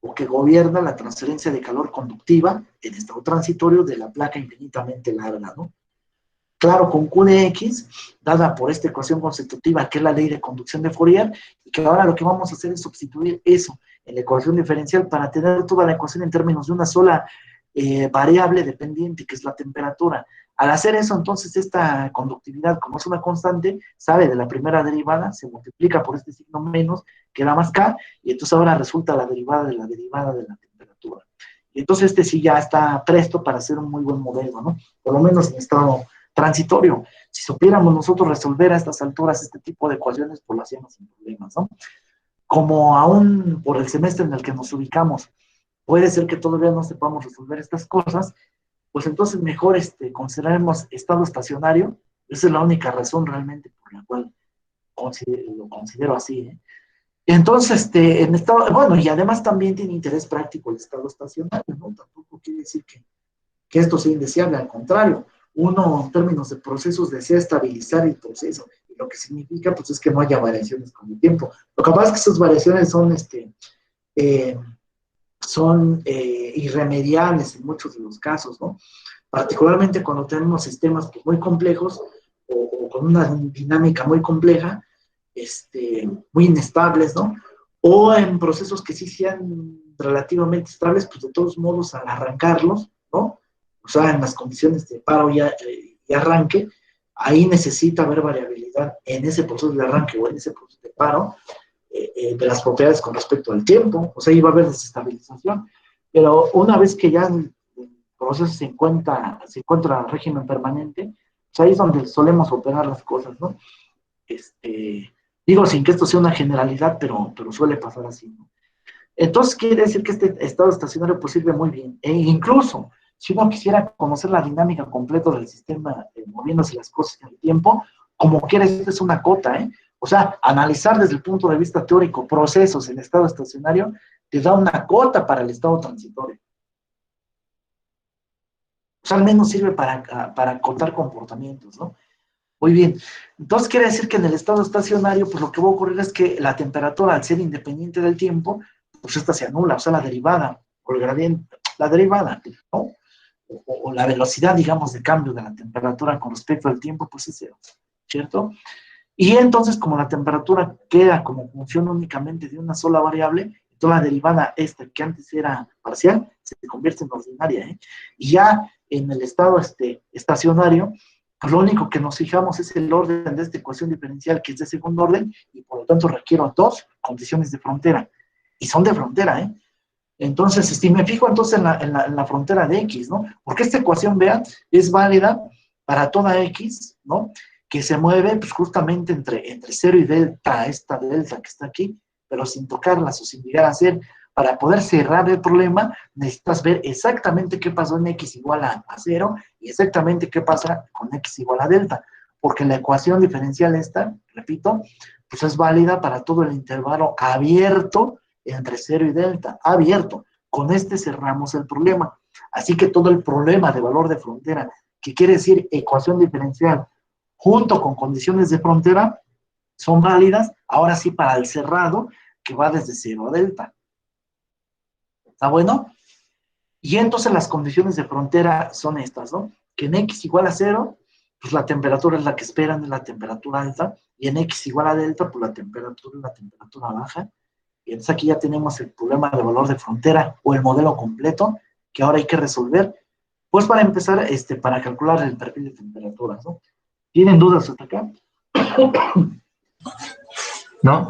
o que gobierna la transferencia de calor conductiva en estado transitorio de la placa infinitamente larga, ¿no? Claro, con Q de X, dada por esta ecuación constitutiva, que es la ley de conducción de Fourier, y que ahora lo que vamos a hacer es sustituir eso en la ecuación diferencial para tener toda la ecuación en términos de una sola variable dependiente, que es la temperatura. Al hacer eso, entonces, esta conductividad, como es una constante, sale de la primera derivada, se multiplica por este signo menos, queda más K, y entonces ahora resulta la derivada de la temperatura. Y entonces sí ya está presto para hacer un muy buen modelo, ¿no? Por lo menos en estado transitorio. Si supiéramos nosotros resolver a estas alturas este tipo de ecuaciones, pues lo hacíamos sin problemas, ¿no? Como aún por el semestre en el que nos ubicamos, puede ser que todavía no sepamos resolver estas cosas, pues entonces mejor consideremos estado estacionario. Esa es la única razón realmente por la cual lo considero así, ¿eh? Entonces, en estado, bueno, y además también tiene interés práctico el estado estacionario, ¿no? Tampoco quiere decir que esto sea indeseable, al contrario. Uno, en términos de procesos, desea estabilizar el proceso, y lo que significa, pues, es que no haya variaciones con el tiempo. Lo que pasa es que esas variaciones son irremediables en muchos de los casos, ¿no? Particularmente cuando tenemos sistemas pues, muy complejos o con una dinámica muy compleja, muy inestables, ¿no? O en procesos que sí sean relativamente estables, pues de todos modos al arrancarlos, ¿no? O sea, en las condiciones de paro y arranque, ahí necesita haber variabilidad en ese proceso de arranque o en ese proceso de paro de las propiedades con respecto al tiempo, o sea, ahí va a haber desestabilización, pero una vez que ya el proceso se encuentra en régimen permanente, pues ahí es donde solemos operar las cosas, ¿no? Digo, sin que esto sea una generalidad, pero suele pasar así, ¿no? Entonces quiere decir que este estado estacionario pues sirve muy bien, e incluso si uno quisiera conocer la dinámica completa del sistema, moviéndose las cosas en el tiempo, como quiera, esto es una cota, ¿eh? O sea, analizar desde el punto de vista teórico procesos en estado estacionario te da una cota para el estado transitorio. O sea, al menos sirve para acotar comportamientos, ¿no? Muy bien. Entonces quiere decir que en el estado estacionario, pues lo que va a ocurrir es que la temperatura, al ser independiente del tiempo, pues esta se anula, o sea, la derivada, o el gradiente, la derivada, ¿no? O la velocidad, digamos, de cambio de la temperatura con respecto al tiempo, pues es cero, ¿cierto? Y entonces, como la temperatura queda como función únicamente de una sola variable, toda la derivada esta, que antes era parcial, se convierte en ordinaria, ¿eh? Y ya en el estado estacionario, pues lo único que nos fijamos es el orden de esta ecuación diferencial, que es de segundo orden, y por lo tanto requiero dos condiciones de frontera. Y son de frontera, ¿eh? Entonces, si me fijo entonces en la frontera de X, ¿no? Porque esta ecuación, vean, es válida para toda X, ¿no? Que se mueve pues, justamente entre 0 y delta, esta delta que está aquí, pero sin tocarlas o sin llegar a ser. Para poder cerrar el problema, necesitas ver exactamente qué pasó en X igual a 0 y exactamente qué pasa con X igual a delta. Porque la ecuación diferencial esta, repito, pues es válida para todo el intervalo abierto entre 0 y delta, abierto. Con este cerramos el problema. Así que todo el problema de valor de frontera, que quiere decir ecuación diferencial, junto con condiciones de frontera, son válidas, ahora sí, para el cerrado, que va desde 0 a delta. ¿Está bueno? Y entonces las condiciones de frontera son estas, ¿no? Que en X igual a 0, pues la temperatura es la que esperan, es la temperatura alta, y en X igual a delta, pues la temperatura es la temperatura baja. Y entonces aquí ya tenemos el problema de valor de frontera o el modelo completo que ahora hay que resolver. Pues para empezar, para calcular el perfil de temperaturas, ¿no? ¿Tienen dudas hasta acá? ¿No?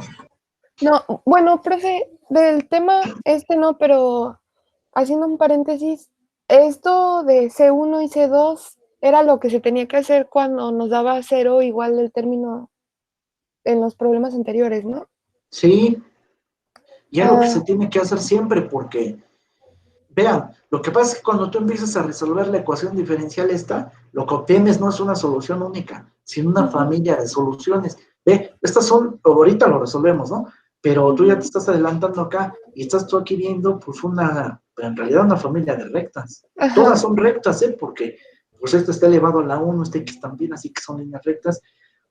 No, bueno, profe, del tema no, pero haciendo un paréntesis, esto de C1 y C2 era lo que se tenía que hacer cuando nos daba 0 igual el término en los problemas anteriores, ¿no? Sí, y es lo que se Ah, tiene que hacer siempre porque, vean, lo que pasa es que cuando tú empiezas a resolver la ecuación diferencial esta, lo que obtienes no es una solución única, sino una ujú, familia de soluciones. Ve, estas son, ahorita lo resolvemos, ¿no? Pero tú ya te ujú, estás adelantando acá y estás tú aquí viendo, pues, en realidad una familia de rectas. Todas ajá, son rectas, ¿eh? Porque, pues, esto está elevado a la 1, este X también, así que son líneas rectas.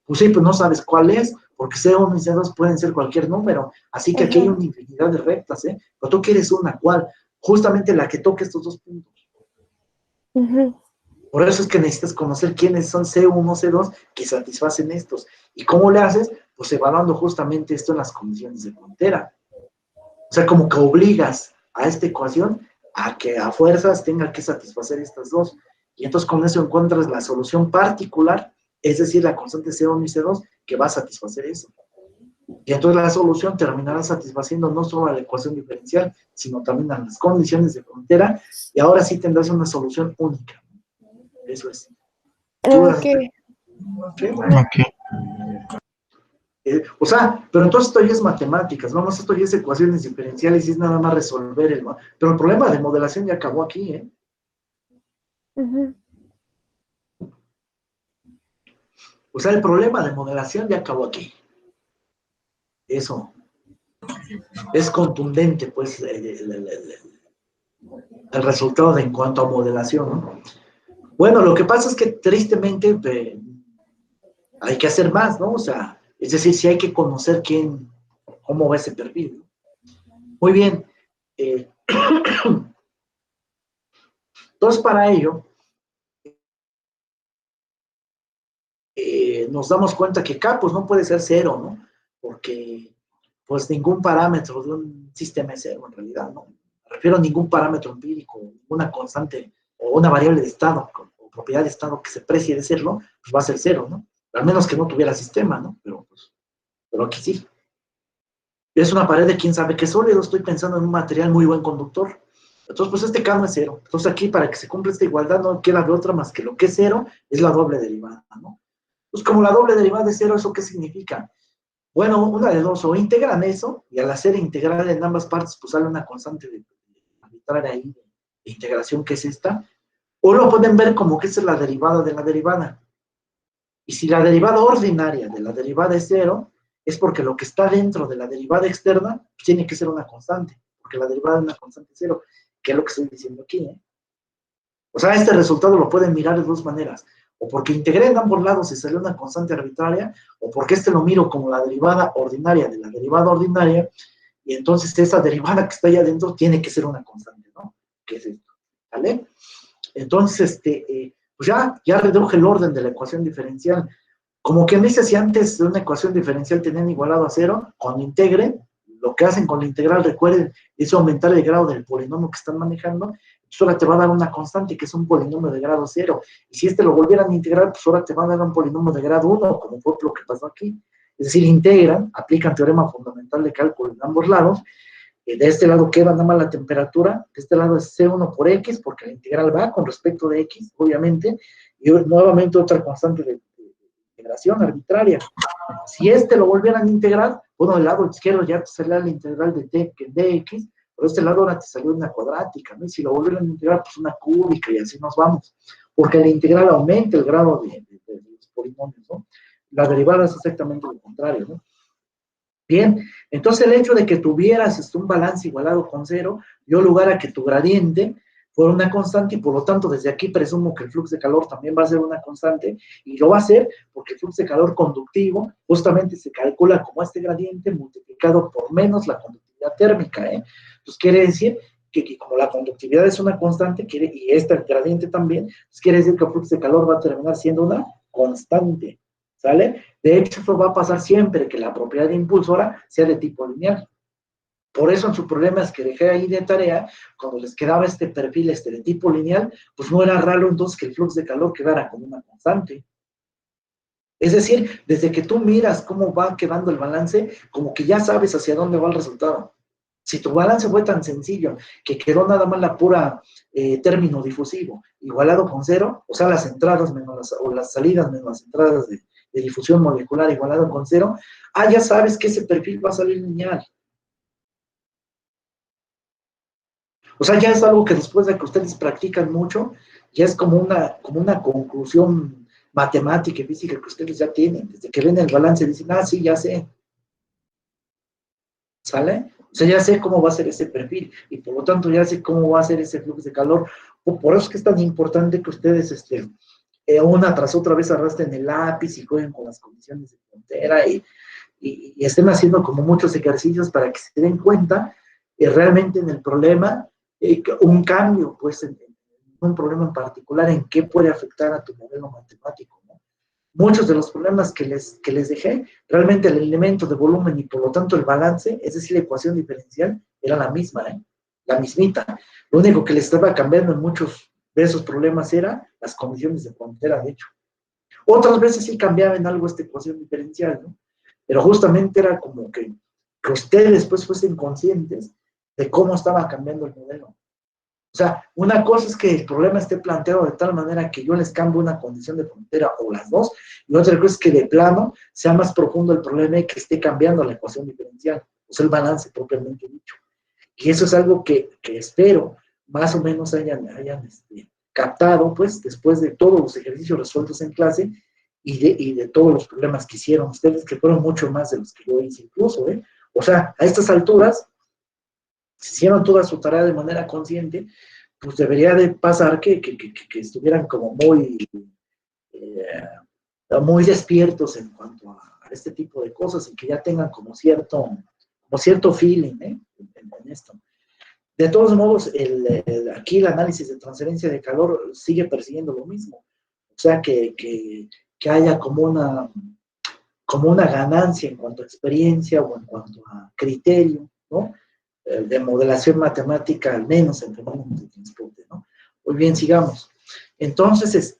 Pues sí, pues no sabes cuál es, porque C1 y C2 pueden ser cualquier número. Así que aquí hay ajá, una infinidad de rectas, ¿eh? Pero tú quieres una, ¿cuál? Justamente la que toque estos dos puntos. ujú, Por eso es que necesitas conocer quiénes son C1, C2 que satisfacen estos. ¿Y cómo le haces? Pues evaluando justamente esto en las condiciones de frontera. O sea, como que obligas a esta ecuación a que a fuerzas tenga que satisfacer estas dos. Y entonces con eso encuentras la solución particular, es decir, la constante C1 y C2, que va a satisfacer eso. Y entonces la solución terminará satisfaciendo no solo a la ecuación diferencial, sino también a las condiciones de frontera, y ahora sí tendrás una solución única. Eso es. ok, ¿Sí? Ok. O sea, pero entonces esto ya es matemáticas, vamos, esto ya es ecuaciones diferenciales y es nada más resolver el... Pero el problema de modelación ya acabó aquí, ¿eh? ujú, O sea, el problema de modelación ya acabó aquí. Eso es contundente, pues, el resultado de en cuanto a modelación, ¿no? Bueno, lo que pasa es que tristemente hay que hacer más, ¿no? O sea, es decir, sí hay que conocer cómo va ese perfil, ¿no? Muy bien. Eh, entonces, para ello, nos damos cuenta que K, pues, no puede ser cero, ¿no? Porque, pues, ningún parámetro de un sistema es cero, en realidad, ¿no? Me refiero a ningún parámetro empírico, ninguna constante, o una variable de estado, o propiedad de estado que se precie de serlo, pues va a ser cero, ¿no? Al menos que no tuviera sistema, ¿no? Pero aquí sí. Es una pared de quién sabe qué sólido, estoy pensando en un material muy buen conductor. Entonces, pues este K no es cero. Entonces aquí, para que se cumpla esta igualdad, no queda de otra más que lo que es cero es la doble derivada, ¿no? Pues como la doble derivada es cero, ¿eso qué significa? Bueno, una de dos, o integran eso, y al hacer integral en ambas partes, pues sale una constante arbitraria ahí de integración, que es esta, o lo pueden ver como que esa es la derivada de la derivada. Y si la derivada ordinaria de la derivada es cero, es porque lo que está dentro de la derivada externa pues, tiene que ser una constante, porque la derivada es una constante cero, que es lo que estoy diciendo aquí, ¿eh? O sea, este resultado lo pueden mirar de dos maneras, o porque integré en ambos lados y salió una constante arbitraria, o porque este lo miro como la derivada ordinaria de la derivada ordinaria, y entonces esa derivada que está allá adentro tiene que ser una constante, ¿no? ¿Qué es esto? ¿Vale? Entonces, pues ya reduje el orden de la ecuación diferencial. Como que me dice, si antes de una ecuación diferencial tenían igualado a cero, cuando integren, lo que hacen con la integral, recuerden, es aumentar el grado del polinomio que están manejando, pues ahora te va a dar una constante que es un polinomio de grado cero. Y si lo volvieran a integrar, pues ahora te va a dar un polinomio de grado 1, como fue lo que pasó aquí. Es decir, integran, aplican teorema fundamental de cálculo en ambos lados. De este lado queda nada más la temperatura, de este lado es C1 por X, porque la integral va con respecto de X, obviamente, y nuevamente otra constante de integración arbitraria. Si lo volvieran a integrar, bueno, del lado izquierdo ya te salió la integral de t, que es dx, por este lado ahora te salió una cuadrática, ¿no? Y si lo volvieran a integrar, pues una cúbica, y así nos vamos, porque la integral aumenta el grado de los polinomios, ¿no? La derivada es exactamente lo contrario, ¿no? Bien, entonces el hecho de que tuvieras un balance igualado con cero dio lugar a que tu gradiente fuera una constante, y por lo tanto desde aquí presumo que el flujo de calor también va a ser una constante, y lo va a ser porque el flujo de calor conductivo justamente se calcula como este gradiente multiplicado por menos la conductividad térmica, ¿eh? Entonces quiere decir que como la conductividad es una constante, y este gradiente también, pues quiere decir que el flujo de calor va a terminar siendo una constante, ¿sale? De hecho, eso va a pasar siempre que la propiedad impulsora sea de tipo lineal. Por eso en sus problemas que dejé ahí de tarea, cuando les quedaba este perfil de tipo lineal, pues no era raro entonces que el flujo de calor quedara como una constante. Es decir, desde que tú miras cómo va quedando el balance, como que ya sabes hacia dónde va el resultado. Si tu balance fue tan sencillo que quedó nada más la pura término difusivo igualado con cero, o sea, las entradas menos las salidas menos las entradas de difusión molecular igualado con cero, ya sabes que ese perfil va a salir lineal. O sea, ya es algo que después de que ustedes practican mucho, ya es como una conclusión matemática y física que ustedes ya tienen. Desde que ven el balance dicen, sí, ya sé. ¿Sale? O sea, ya sé cómo va a ser ese perfil, y por lo tanto ya sé cómo va a ser ese flujo de calor. Por eso es que es tan importante que ustedes una tras otra vez arrastren el lápiz y jueguen con las condiciones de frontera y estén haciendo como muchos ejercicios para que se den cuenta realmente en el problema, un cambio, pues, en un problema en particular, en qué puede afectar a tu modelo matemático, ¿no? Muchos de los problemas que les dejé, realmente el elemento de volumen y por lo tanto el balance, es decir, la ecuación diferencial, era la misma, la mismita. Lo único que les estaba cambiando en muchos de esos problemas era las condiciones de frontera, de hecho. Otras veces sí cambiaba en algo esta ecuación diferencial, ¿no? Pero justamente era como que ustedes pues fuesen conscientes de cómo estaba cambiando el modelo. O sea, una cosa es que el problema esté planteado de tal manera que yo les cambio una condición de frontera o las dos, y otra cosa es que de plano sea más profundo el problema y que esté cambiando la ecuación diferencial, o sea, el balance propiamente dicho. Y eso es algo que espero más o menos hayan captado, pues, después de todos los ejercicios resueltos en clase y de todos los problemas que hicieron ustedes, que fueron mucho más de los que yo hice incluso, ¿eh? O sea, a estas alturas, si hicieron toda su tarea de manera consciente, pues debería de pasar que estuvieran como muy despiertos en cuanto a este tipo de cosas, y que ya tengan como cierto feeling, en esto. De todos modos, aquí el análisis de transferencia de calor sigue persiguiendo lo mismo. O sea, que haya como una ganancia en cuanto a experiencia o en cuanto a criterio, ¿no? De modelación matemática, al menos en fenómenos de transporte, ¿no? Muy bien, sigamos. Entonces,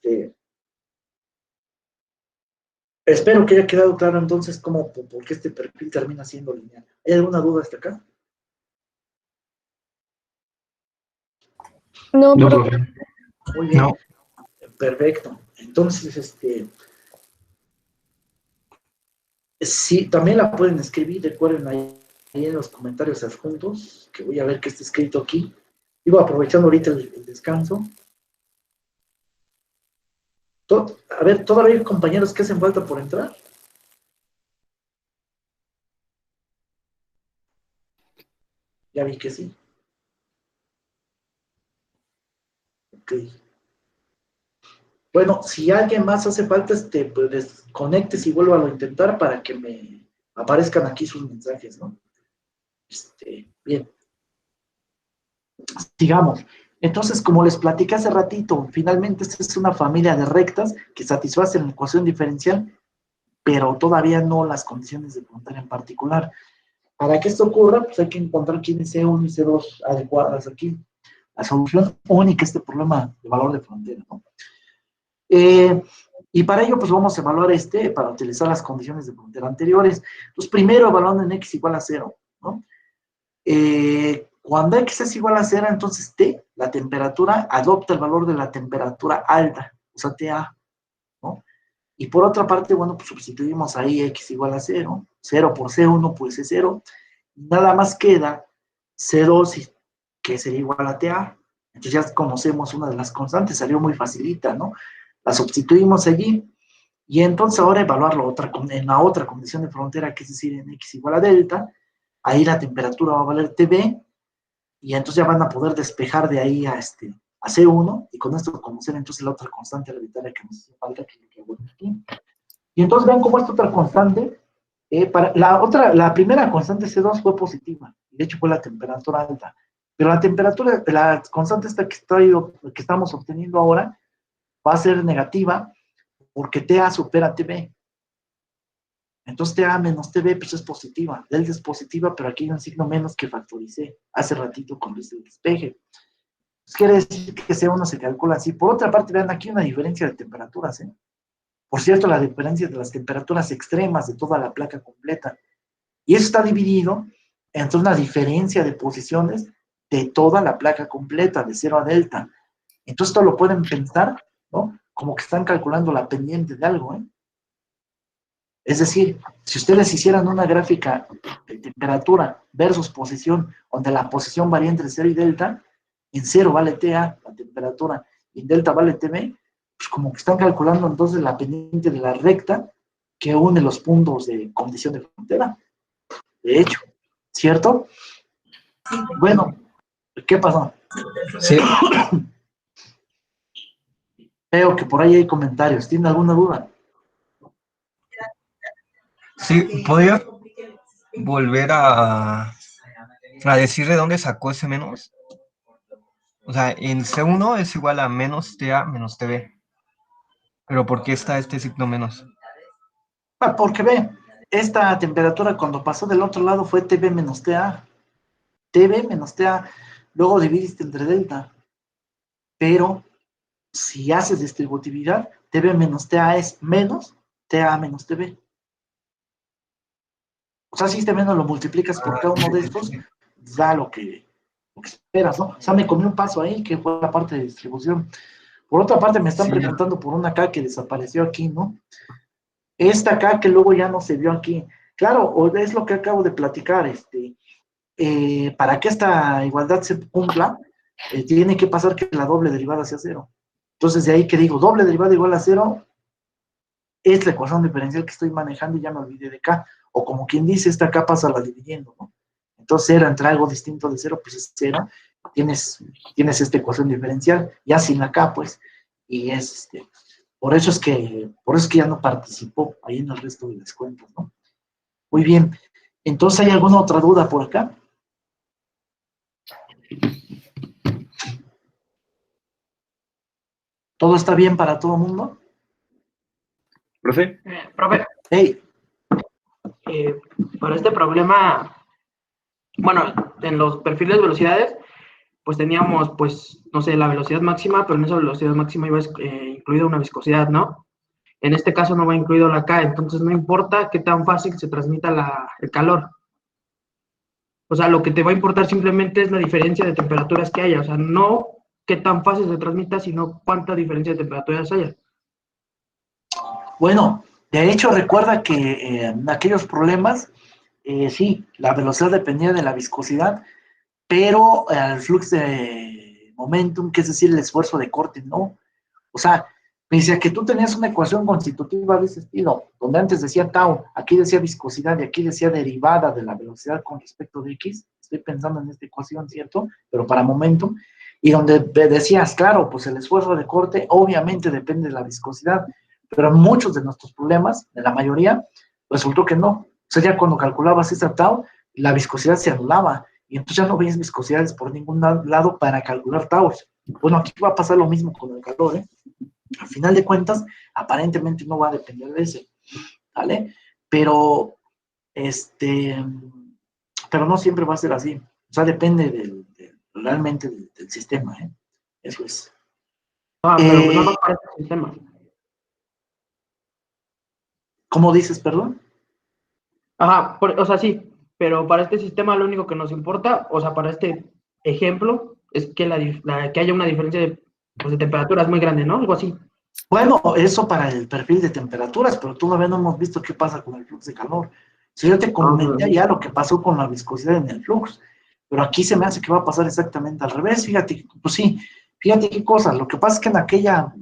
espero que haya quedado claro entonces por qué este perfil termina siendo lineal. ¿Hay alguna duda hasta acá? No, No, profe. profe. Muy bien, No. perfecto. Entonces, sí, también la pueden escribir, recuerden ahí en los comentarios adjuntos, que voy a ver qué está escrito aquí. Digo, aprovechando ahorita el descanso. A ver, ¿todavía hay compañeros que hacen falta por entrar? Ya vi que sí. Ok. Bueno, si alguien más hace falta, pues desconectes y vuelva a intentar para que me aparezcan aquí sus mensajes, ¿no? Bien, sigamos. Entonces, como les platicé hace ratito, finalmente esta es una familia de rectas que satisfacen la ecuación diferencial, pero todavía no las condiciones de frontera en particular. Para que esto ocurra, pues hay que encontrar quiénes C1 y C2 adecuadas aquí. La solución única a este problema de valor de frontera, ¿no? Y para ello, pues vamos a evaluar para utilizar las condiciones de frontera anteriores. Entonces, primero evaluando en x igual a 0, ¿no? Cuando x es igual a 0, entonces T, la temperatura, adopta el valor de la temperatura alta, o sea, TA, ¿no? Y por otra parte, bueno, pues sustituimos ahí x igual a 0, 0 por C1 pues es 0, nada más queda C2, que sería igual a TA. Entonces ya conocemos una de las constantes, salió muy facilita, ¿no? La sustituimos allí, y entonces ahora evaluarlo en la otra condición de frontera, que es decir, en x igual a delta, ahí la temperatura va a valer TB, y entonces ya van a poder despejar de ahí a C1, y con esto conocer entonces la otra constante arbitraria que nos hace falta, que es lo que hago aquí. Y entonces vean cómo esta otra constante, la primera constante C2 fue positiva, de hecho fue la temperatura alta, pero la constante esta que estamos obteniendo ahora va a ser negativa porque TA supera TB. Entonces TA menos TB pues es positiva, delta es positiva, pero aquí hay un signo menos que factoricé hace ratito con el despeje. Entonces quiere decir que C1 se calcula así. Por otra parte, vean aquí una diferencia de temperaturas, ¿eh? Por cierto, la diferencia de las temperaturas extremas de toda la placa completa. Y eso está dividido entre una diferencia de posiciones de toda la placa completa, de 0 a delta. Entonces esto lo pueden pensar, ¿no? Como que están calculando la pendiente de algo, ¿eh? Es decir, si ustedes hicieran una gráfica de temperatura versus posición, donde la posición varía entre 0 y delta, en 0 vale TA, la temperatura, y en delta vale TB, pues como que están calculando entonces la pendiente de la recta que une los puntos de condición de frontera. De hecho, ¿cierto? Bueno, ¿qué pasó? Sí. Veo que por ahí hay comentarios. ¿Tienen alguna duda? Sí, ¿podría volver a decir de dónde sacó ese menos? O sea, en C1 es igual a menos TA menos TB. Pero ¿por qué está este signo menos? Porque ve, esta temperatura cuando pasó del otro lado fue TB menos TA. TB menos TA, luego dividiste entre delta. Pero si haces distributividad, TB menos TA es menos TA menos TB. O sea, si este menos lo multiplicas por cada uno de estos, da lo que esperas, ¿no? O sea, me comí un paso ahí, que fue la parte de distribución. Por otra parte, me están preguntando por una K que desapareció aquí, ¿no? Esta K que luego ya no se vio aquí. Claro, es lo que acabo de platicar, para que esta igualdad se cumpla, tiene que pasar que la doble derivada sea 0. Entonces, de ahí que digo, doble derivada igual a 0, es la ecuación diferencial que estoy manejando y ya me olvidé de K. O como quien dice, esta K pasa la dividiendo, ¿no? Entonces, 0 entre algo distinto de 0, pues es 0. Tienes esta ecuación diferencial, ya sin la K, pues. Y es, por eso es que ya no participó ahí en el resto de las cuentas, ¿no? Muy bien. Entonces, ¿hay alguna otra duda por acá? ¿Todo está bien para todo el mundo? Profe, profe, Hey, para este problema, bueno, en los perfiles de velocidades, pues teníamos, pues, no sé, la velocidad máxima, pero en esa velocidad máxima iba incluida una viscosidad, ¿no? En este caso no va incluido la K, entonces no importa qué tan fácil se transmita el calor. O sea, lo que te va a importar simplemente es la diferencia de temperaturas que haya, o sea, no qué tan fácil se transmita, sino cuánta diferencia de temperaturas haya. Bueno, de hecho recuerda que en aquellos problemas, sí, la velocidad dependía de la viscosidad, pero el flujo de momentum, que es decir, el esfuerzo de corte, no. O sea, pese a que tú tenías una ecuación constitutiva de ese estilo, donde antes decía tau, aquí decía viscosidad y aquí decía derivada de la velocidad con respecto de x, estoy pensando en esta ecuación, ¿cierto? Pero para momentum, y donde decías, claro, pues el esfuerzo de corte obviamente depende de la viscosidad, pero en muchos de nuestros problemas, de la mayoría, resultó que no. O sea, ya cuando calculabas esa tau, la viscosidad se anulaba, y entonces ya no veías viscosidades por ningún lado para calcular taus. Bueno, aquí va a pasar lo mismo con el calor, ¿eh? Al final de cuentas, aparentemente no va a depender de ese, ¿vale? Pero, pero no siempre va a ser así. O sea, depende realmente del sistema, ¿eh? Eso es. Ah, pero no nos parece el sistema. ¿Cómo dices, perdón? Ajá, o sea, sí, pero para este sistema lo único que nos importa, o sea, para este ejemplo, es que, que haya una diferencia pues, de temperaturas muy grande, ¿no? Algo así. Bueno, eso para el perfil de temperaturas, pero todavía no hemos visto qué pasa con el flujo de calor. Si yo te comenté ya lo que pasó con la viscosidad en el flujo, pero aquí se me hace que va a pasar exactamente al revés. Fíjate, pues sí, fíjate qué cosa. Lo que pasa es que en aquella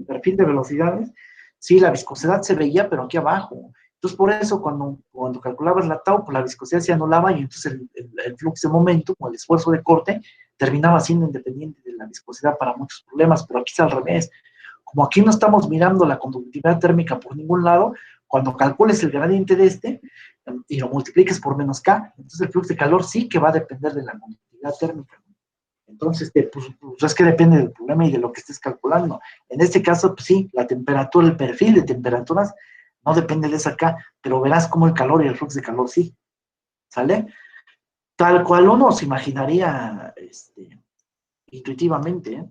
perfil de velocidades, sí, la viscosidad se veía, pero aquí abajo. Entonces, por eso, cuando calculabas la tau, pues la viscosidad se anulaba y entonces el flujo de momento, o el esfuerzo de corte, terminaba siendo independiente de la viscosidad para muchos problemas, pero aquí es al revés. Como aquí no estamos mirando la conductividad térmica por ningún lado, cuando calcules el gradiente de y lo multipliques por menos K, entonces el flujo de calor sí que va a depender de la conductividad térmica. Entonces, pues es que depende del problema y de lo que estés calculando. En este caso, pues sí, la temperatura, el perfil de temperaturas no depende de esa K, pero verás cómo el calor y el flujo de calor sí, ¿sale? Tal cual uno se imaginaría intuitivamente, ¿eh?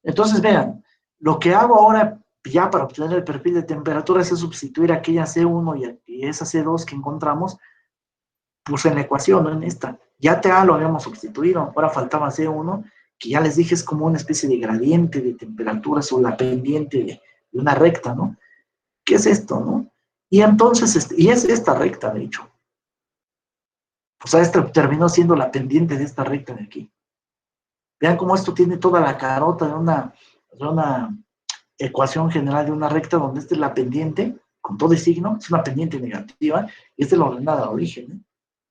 Entonces, vean, lo que hago ahora ya para obtener el perfil de temperaturas es sustituir aquella C1 y esa C2 que encontramos, pues en la ecuación, no en esta. Ya TA lo habíamos sustituido, ahora faltaba C1, que ya les dije es como una especie de gradiente de temperaturas o la pendiente de una recta, ¿no? ¿Qué es esto, no? Y entonces, y es esta recta, de hecho. O sea, esta terminó siendo la pendiente de esta recta de aquí. Vean cómo esto tiene toda la carota de una ecuación general de una recta donde esta es la pendiente, con todo el signo, es una pendiente negativa, y esta es la ordenada de origen, ¿eh?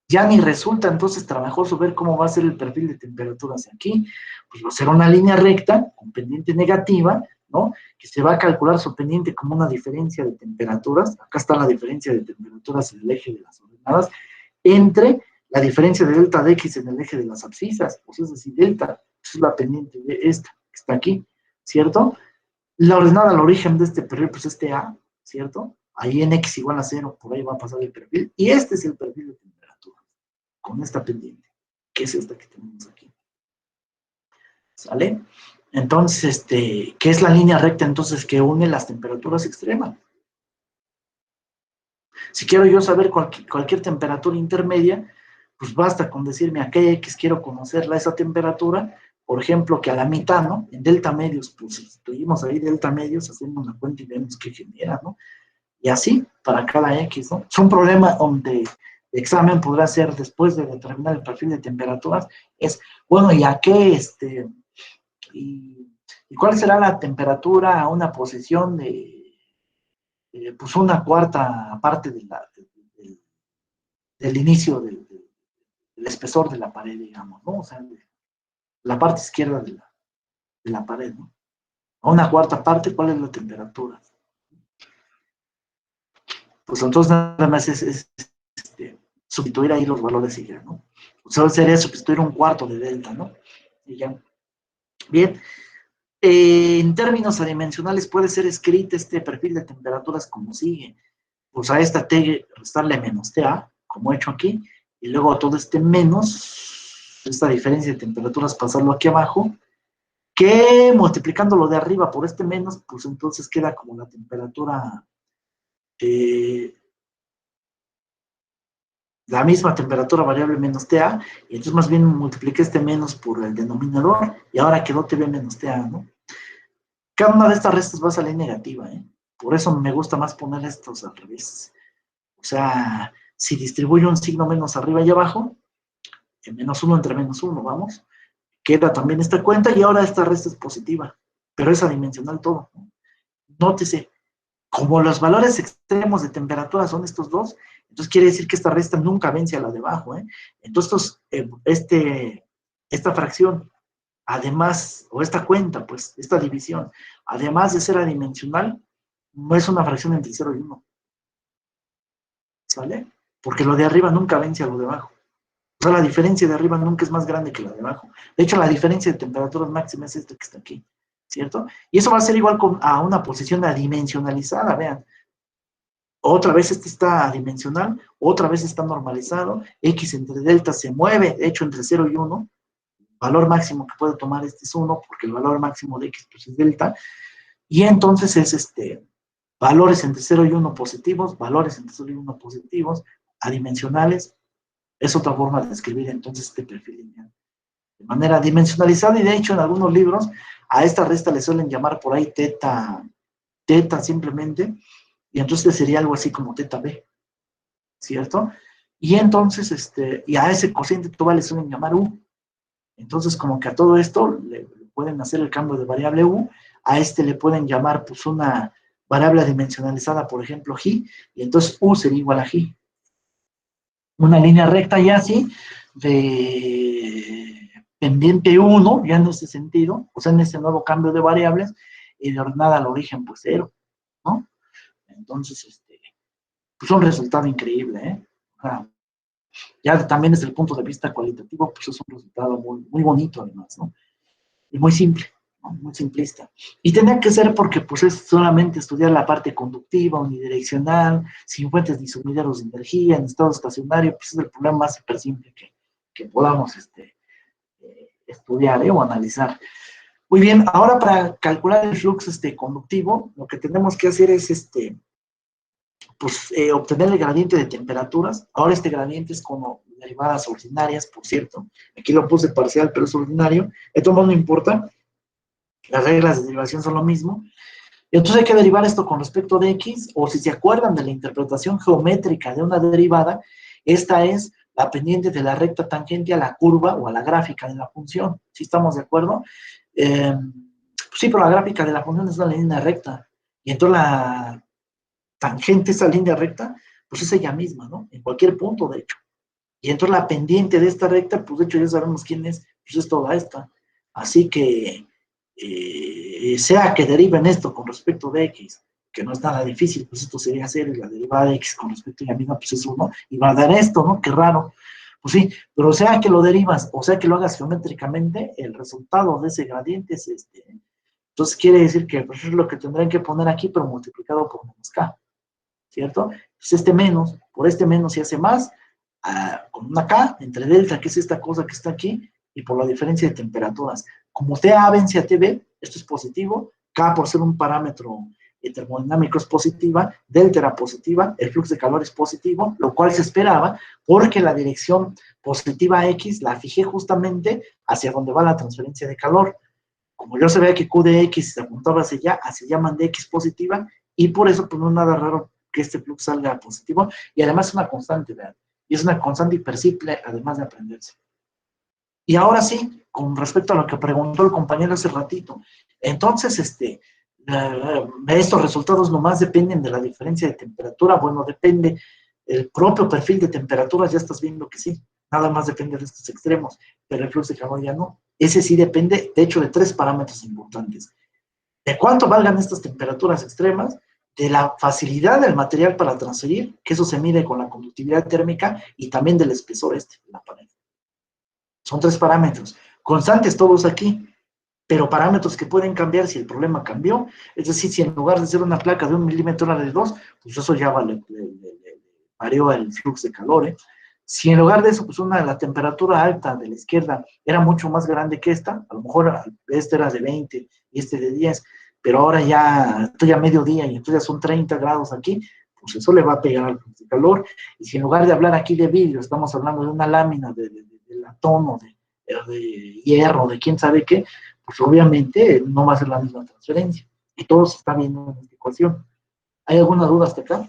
Ya ni resulta entonces trabajoso ver cómo va a ser el perfil de temperaturas aquí, pues va a ser una línea recta con pendiente negativa, ¿no? Que se va a calcular su pendiente como una diferencia de temperaturas, acá está la diferencia de temperaturas en el eje de las ordenadas, entre la diferencia de delta de x en el eje de las abscisas, pues es decir, delta, es la pendiente de esta, que está aquí, ¿cierto? La ordenada al origen de este perfil, pues este A, ¿cierto? Ahí en x igual a 0, por ahí va a pasar el perfil, y este es el perfil de temperatura, con esta pendiente, que es esta que tenemos aquí. ¿Sale? Entonces, ¿qué es la línea recta entonces que une las temperaturas extremas? Si quiero yo saber cualquier temperatura intermedia, pues basta con decirme a qué x quiero conocerla esa temperatura, por ejemplo, que a la mitad, ¿no? En delta medios, pues sustituimos ahí delta medios, hacemos una cuenta y vemos qué genera, ¿no? Y así, para cada x, ¿no? Es un problema donde el examen podrá ser, después de determinar el perfil de temperaturas, es, bueno, ¿y a qué, y cuál será la temperatura a una posición de, pues una cuarta parte del inicio del espesor de la pared, digamos, ¿no? O sea, la parte izquierda de la pared, ¿no? A una cuarta parte, ¿cuál es la temperatura? Pues entonces nada más es sustituir ahí los valores y ya, ¿no? O sea, sería sustituir un cuarto de delta, ¿no? Y ya. Bien. En términos adimensionales puede ser escrito este perfil de temperaturas como sigue. Pues a esta T restarle menos TA, como he hecho aquí, y luego a todo este menos esta diferencia de temperaturas, pasarlo aquí abajo, que multiplicándolo de arriba por este menos, pues entonces queda como la temperatura, la misma temperatura variable menos TA, y entonces más bien multipliqué este menos por el denominador, y ahora quedó TV menos TA, ¿no? Cada una de estas restas va a salir negativa, ¿eh? Por eso me gusta más poner estos al revés. O sea, si distribuyo un signo menos arriba y abajo, menos 1 entre menos 1, vamos, queda también esta cuenta, y ahora esta resta es positiva, pero es adimensional todo, ¿no? Nótese, como los valores extremos de temperatura son estos dos, entonces quiere decir que esta resta nunca vence a la de abajo, ¿eh? Entonces, esta fracción, además, o esta cuenta, pues, esta división, además de ser adimensional, no es una fracción entre 0 y 1, ¿sale? Porque lo de arriba nunca vence a lo de abajo. O sea, la diferencia de arriba nunca es más grande que la de abajo. De hecho, la diferencia de temperaturas máximas es esta que está aquí, ¿cierto? Y eso va a ser igual a una posición adimensionalizada, vean. Otra vez este está adimensional, otra vez está normalizado, X entre delta se mueve, de hecho, entre 0 y 1, valor máximo que puede tomar este es 1, porque el valor máximo de X pues, es delta, y entonces es valores entre 0 y 1 positivos, valores entre 0 y 1 positivos, adimensionales, es otra forma de escribir entonces este perfil lineal. De manera dimensionalizada, y de hecho en algunos libros a esta resta le suelen llamar por ahí teta simplemente, y entonces sería algo así como teta B, ¿cierto? Y entonces, y a ese cociente total le suelen llamar U. Entonces, como que a todo esto le pueden hacer el cambio de variable U, a este le pueden llamar pues una variable dimensionalizada, por ejemplo, G, y entonces U sería igual a G. Una línea recta ya así, de pendiente 1, ya en ese sentido, o sea, en ese nuevo cambio de variables, y de ordenada al origen, pues 0, ¿no? Entonces, pues un resultado increíble, ¿eh? O sea, ya también desde el punto de vista cualitativo, pues es un resultado muy, muy bonito además, ¿no? Y muy simple, ¿no? Muy simplista. Y tenía que ser porque pues es solamente estudiar la parte conductiva, unidireccional, sin fuentes ni sumideros de energía, en estado estacionario, pues es el problema más súper simple que podamos estudiar o analizar. Muy bien, ahora para calcular el flujo conductivo, lo que tenemos que hacer es pues, obtener el gradiente de temperaturas. Ahora este gradiente es como derivadas ordinarias, por cierto. Aquí lo puse parcial, pero es ordinario. Esto no importa. Las reglas de derivación son lo mismo. Y entonces hay que derivar esto con respecto de X, o si se acuerdan de la interpretación geométrica de una derivada, esta es la pendiente de la recta tangente a la curva o a la gráfica de la función. ¿Sí estamos de acuerdo? Sí, pero la gráfica de la función es una línea recta. Y entonces la tangente, esa línea recta, pues es ella misma, ¿no? En cualquier punto, de hecho. Y entonces la pendiente de esta recta, pues de hecho ya sabemos quién es, pues es toda esta. Así que, sea que deriven esto con respecto de X, que no es nada difícil, pues esto sería 0, y la derivada de X con respecto a ella misma, pues es 1, y va a dar esto, ¿no? Qué raro. Pues sí, pero sea que lo derivas, o sea que lo hagas geométricamente, el resultado de ese gradiente es este. Entonces quiere decir que pues, es lo que tendrán que poner aquí, pero multiplicado por menos K, ¿cierto? Pues menos, por este menos se hace más, con una K entre delta, que es esta cosa que está aquí, y por la diferencia de temperaturas. Como TA vence a TB, esto es positivo, K por ser un parámetro termodinámico es positiva, delta era positiva, el flujo de calor es positivo, lo cual se esperaba, porque la dirección positiva X la fijé justamente hacia donde va la transferencia de calor. Como yo sabía que Q de X se apuntaba hacia allá, se llaman de X positiva, y por eso pues no es nada raro que este flujo salga positivo, y además es una constante, ¿verdad? Y es una constante hipersimple, además de aprenderse. Y ahora sí, con respecto a lo que preguntó el compañero hace ratito, entonces, estos resultados nomás dependen de la diferencia de temperatura. Bueno, depende el propio perfil de temperaturas, ya estás viendo que sí, nada más depende de estos extremos, pero el flujo de calor ya no. Ese sí depende, de hecho, de 3 parámetros importantes. De cuánto valgan estas temperaturas extremas, de la facilidad del material para transferir, que eso se mide con la conductividad térmica, y también del espesor de la pared. Son 3 parámetros, constantes todos aquí, pero parámetros que pueden cambiar si el problema cambió. Es decir, si en lugar de ser una placa de 1 milímetro era de 2, pues eso ya varió el flujo de calor, Si en lugar de eso, pues la temperatura alta de la izquierda era mucho más grande que esta, a lo mejor este era de 20 y este de 10, pero ahora ya estoy a mediodía y entonces ya son 30 grados aquí, pues eso le va a pegar al flux de calor. Y si en lugar de hablar aquí de vidrio, estamos hablando de una lámina de latón o de hierro, de quién sabe qué, pues obviamente no va a ser la misma transferencia. Y todo se está viendo en esta ecuación. ¿Hay alguna duda hasta acá?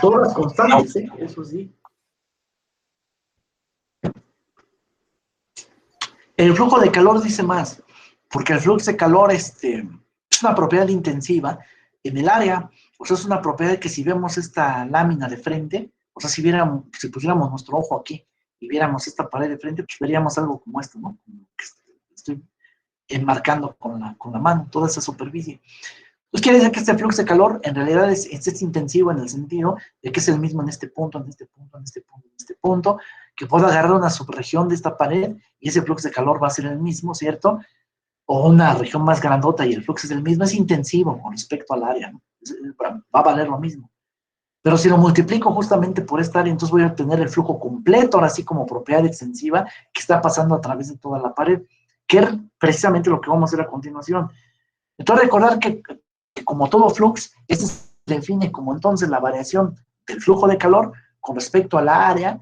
Todas constantes, eso sí. El flujo de calor dice más, porque el flujo de calor es una propiedad intensiva en el área, o sea, es una propiedad que si vemos esta lámina de frente, o sea, si pusiéramos nuestro ojo aquí y viéramos esta pared de frente, pues veríamos algo como esto, ¿no? Como que estoy enmarcando con la mano toda esa superficie. Pues quiere decir que este flujo de calor en realidad es intensivo en el sentido de que es el mismo en este punto, en este punto, en este punto, en este punto, que puedo agarrar una subregión de esta pared y ese flujo de calor va a ser el mismo, ¿cierto? O una región más grandota y el flujo es el mismo, es intensivo con respecto al área, ¿no? Va a valer lo mismo. Pero si lo multiplico justamente por esta área, entonces voy a obtener el flujo completo, ahora sí como propiedad extensiva, que está pasando a través de toda la pared, que es precisamente lo que vamos a hacer a continuación. Entonces recordar que como todo flux, este se define como entonces la variación del flujo de calor con respecto a la área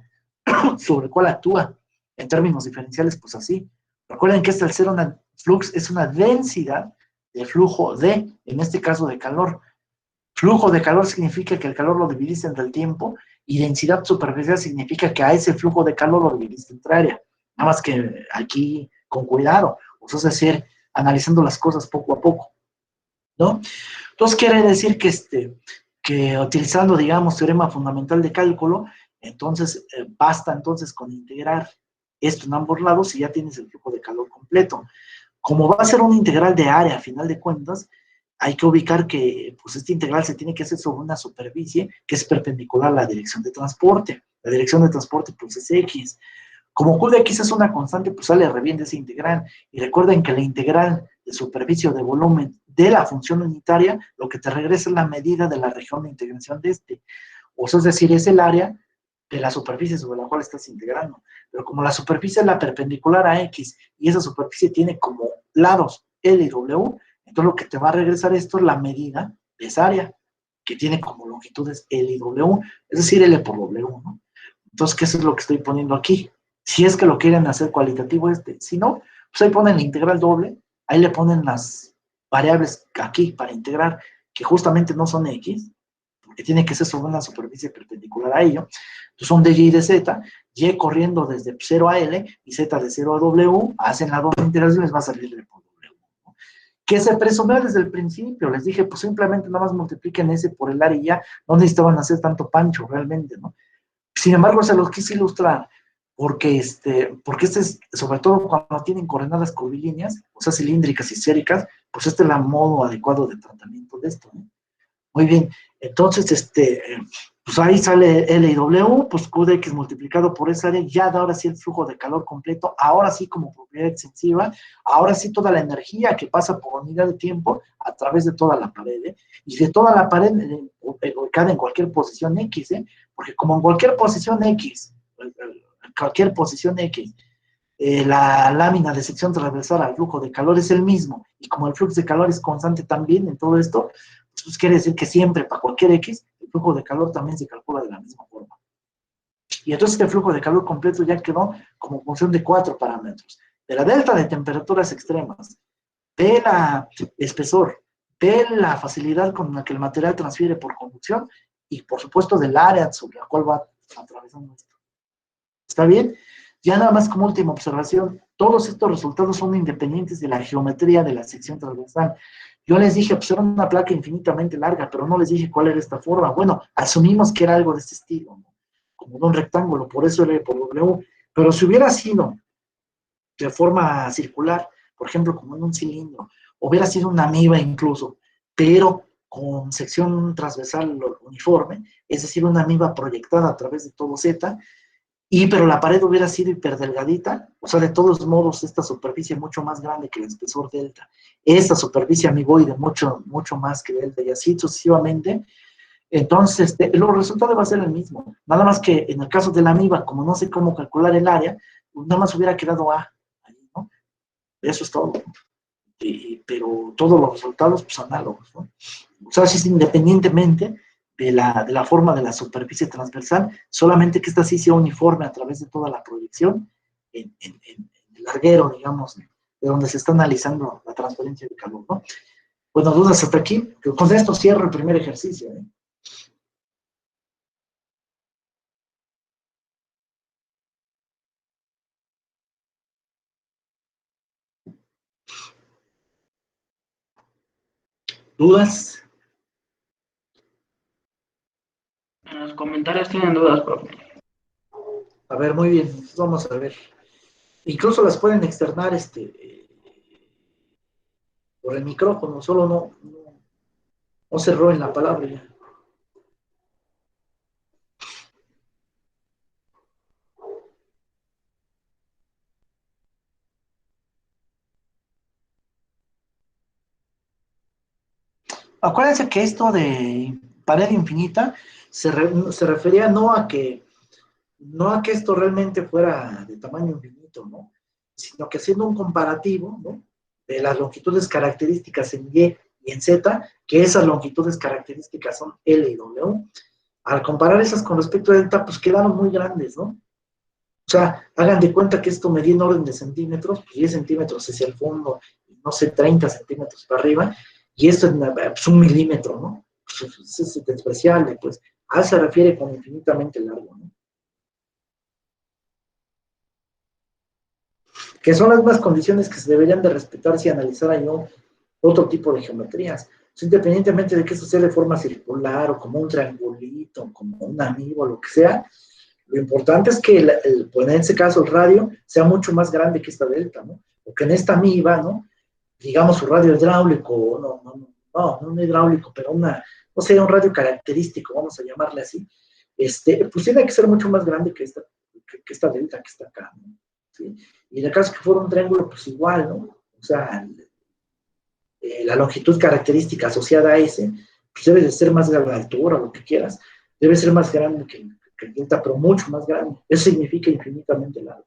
sobre el cual actúa. En términos diferenciales, pues así. Recuerden que al ser una flux es una densidad de flujo en este caso, de calor. Flujo de calor significa que el calor lo dividiste entre el tiempo y densidad superficial significa que a ese flujo de calor lo dividiste entre área. Nada más que aquí con cuidado, o sea, es decir, analizando las cosas poco a poco, ¿no? Entonces quiere decir que utilizando, digamos, teorema fundamental de cálculo, entonces basta entonces con integrar esto en ambos lados y ya tienes el flujo de calor completo. Como va a ser un integral de área, a final de cuentas, hay que ubicar que pues, este integral se tiene que hacer sobre una superficie que es perpendicular a la dirección de transporte. La dirección de transporte pues es X. Como Q de X es una constante, pues sale re bien de ese integral. Y recuerden que la integral de superficie o de volumen de la función unitaria, lo que te regresa es la medida de la región de integración de O sea, es decir, es el área de la superficie sobre la cual estás integrando. Pero como la superficie es la perpendicular a X y esa superficie tiene como lados L y W, entonces lo que te va a regresar esto es la medida de esa área, que tiene como longitudes L y W, es decir, L por W, ¿no? Entonces, ¿qué es lo que estoy poniendo aquí? Si es que lo quieren hacer cualitativo si no, pues ahí ponen la integral doble, ahí le ponen las variables aquí para integrar, que justamente no son X, porque tiene que ser sobre una superficie perpendicular a ello. Entonces son de Y y de Z, Y corriendo desde 0 a L y Z de 0 a W, hacen las dos integraciones, va a salir L por W, ¿no? Que se presumió desde el principio, les dije, pues simplemente nada más multipliquen ese por el área y ya, no necesitaban hacer tanto pancho realmente, ¿no? Sin embargo, se los quise ilustrar, porque es, sobre todo cuando tienen coordenadas curvilíneas, o sea, cilíndricas y esféricas, pues este es el modo adecuado de tratamiento de esto, ¿no? Muy bien, entonces, pues ahí sale L y W, pues Q de X multiplicado por esa área, ya da ahora sí el flujo de calor completo, ahora sí como propiedad extensiva, ahora sí toda la energía que pasa por unidad de tiempo a través de toda la pared, y de toda la pared ubicada en cualquier posición X, porque como en cualquier posición X, la lámina de sección transversal al flujo de calor es el mismo, y como el flujo de calor es constante también en todo esto, pues quiere decir que siempre, para cualquier X, el flujo de calor también se calcula de la misma forma. Y entonces este flujo de calor completo ya quedó como función de 4 parámetros. De la delta de temperaturas extremas, de la espesor, de la facilidad con la que el material transfiere por conducción, y por supuesto del área sobre la cual va atravesando esto. ¿Está bien? Ya nada más como última observación, todos estos resultados son independientes de la geometría de la sección transversal. Yo les dije, pues era una placa infinitamente larga, pero no les dije cuál era esta forma. Bueno, asumimos que era algo de este estilo, ¿no? Como de un rectángulo, por eso L por W. Pero si hubiera sido de forma circular, por ejemplo, como en un cilindro, hubiera sido una amiba incluso, pero con sección transversal uniforme, es decir, una amiba proyectada a través de todo Z, pero la pared hubiera sido hiperdelgadita, o sea, de todos modos, esta superficie mucho más grande que el espesor delta, esta superficie amiboide mucho, mucho más que delta, y así sucesivamente, Entonces, los resultados va a ser el mismo. Nada más que en el caso de la MIBA, como no sé cómo calcular el área, pues nada más hubiera quedado A, ¿no? Eso es todo. Pero todos los resultados, pues análogos, ¿no? O sea, sí, independientemente de la forma de la superficie transversal, solamente que esta sí sea uniforme a través de toda la proyección en el larguero, digamos, de donde se está analizando la transferencia de calor, ¿no? Bueno, dudas hasta aquí. Con esto cierro el primer ejercicio, ¿eh? ¿Dudas? En los comentarios tienen dudas, profe. A ver, muy bien, vamos a ver. Incluso las pueden externar por el micrófono, solo no se roben la palabra ya. Acuérdense que esto de pared infinita se refería no a que esto realmente fuera de tamaño infinito, ¿no? Sino que haciendo un comparativo, ¿no? De las longitudes características en Y y en Z, que esas longitudes características son L y W, al comparar esas con respecto a delta, pues quedaron muy grandes, ¿no? O sea, hagan de cuenta que esto medía en orden de centímetros, pues 10 centímetros hacia el fondo, no sé, 30 centímetros para arriba, y esto es pues, 1 milímetro, ¿no? Pues es despreciable, pues. A eso se refiere con infinitamente largo, ¿no? Que son las mismas condiciones que se deberían de respetar si analizara yo otro tipo de geometrías. O sea, independientemente de que esto sea de forma circular o como un triangulito, como un amigo, lo que sea, lo importante es que, pues en ese caso, el radio sea mucho más grande que esta delta, ¿no? Porque en esta MIBA, ¿no? Digamos, su radio hidráulico, no hidráulico, pero no sé, un radio característico, vamos a llamarle así, pues tiene que ser mucho más grande que esta delta que está acá, ¿no? ¿Sí? Y en el caso que fuera un triángulo, pues igual, ¿no? O sea, la longitud característica asociada a ese, pues debe de ser más de la altura, lo que quieras, debe ser más grande que el delta, pero mucho más grande. Eso significa infinitamente largo.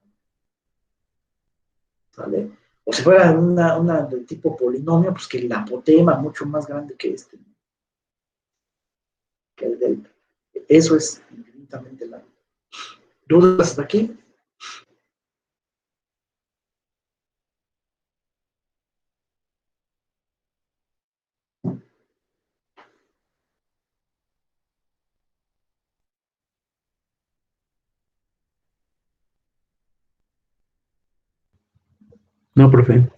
¿Vale? O si fuera una de tipo polinomio, pues que la apotema mucho más grande que que el delta. Eso es infinitamente largo. ¿Dudas hasta aquí? No, profe.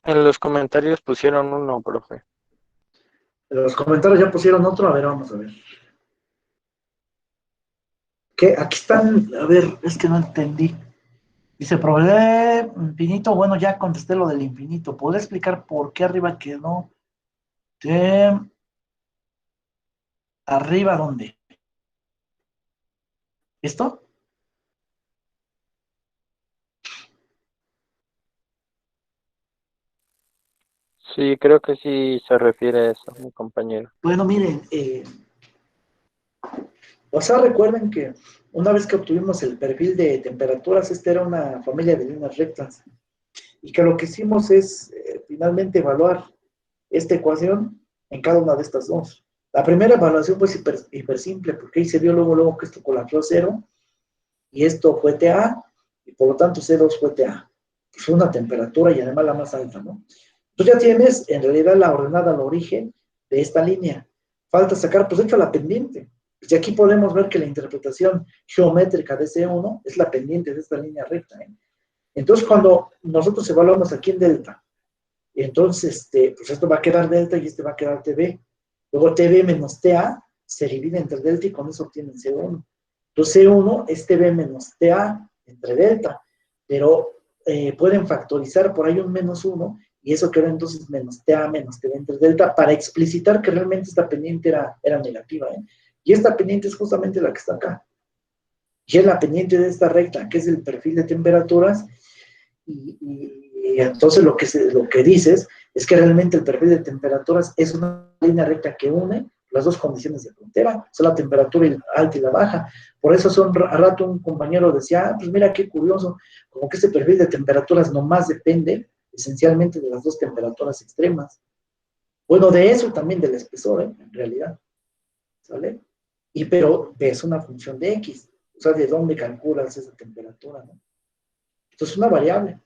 En los comentarios pusieron uno, profe. En los comentarios ya pusieron otro, a ver, vamos a ver. ¿Qué? Aquí están, a ver, es que no entendí. Dice, probé infinito, bueno, ya contesté lo del infinito. ¿Podría explicar por qué arriba quedó? ¿Arriba dónde? ¿Esto? Sí, creo que sí se refiere a eso, mi compañero. Bueno, miren, o sea, recuerden que una vez que obtuvimos el perfil de temperaturas, esta era una familia de líneas rectas, y que lo que hicimos es finalmente evaluar esta ecuación en cada una de estas dos. La primera evaluación fue hiper simple, porque ahí se vio luego que esto colapsó a cero, y esto fue TA, y por lo tanto C2 fue TA. Fue una temperatura y además la más alta, ¿no? Entonces ya tienes en realidad la ordenada al origen de esta línea. Falta sacar, pues de hecho, la pendiente. Y aquí podemos ver que la interpretación geométrica de C1 es la pendiente de esta línea recta, ¿eh? Entonces, cuando nosotros evaluamos aquí en delta, entonces, pues esto va a quedar delta y este va a quedar TB. Luego TB menos TA se divide entre delta y con eso obtienen C1. Entonces, C1 es TB menos TA entre delta, pero pueden factorizar por ahí un menos 1 y eso queda entonces menos TA menos TB entre delta para explicitar que realmente esta pendiente era negativa, ¿eh? Y esta pendiente es justamente la que está acá. Y es la pendiente de esta recta, que es el perfil de temperaturas, y entonces lo que dices es que realmente el perfil de temperaturas es una línea recta que une las dos condiciones de frontera, o sea, la temperatura alta y la baja. Por eso a rato un compañero decía, pues mira qué curioso, como que este perfil de temperaturas nomás depende esencialmente de las dos temperaturas extremas. Bueno, de eso también del espesor, en realidad, ¿sale? Pero es una función de X, o sea, de dónde calculas esa temperatura, ¿no? Entonces es una variable,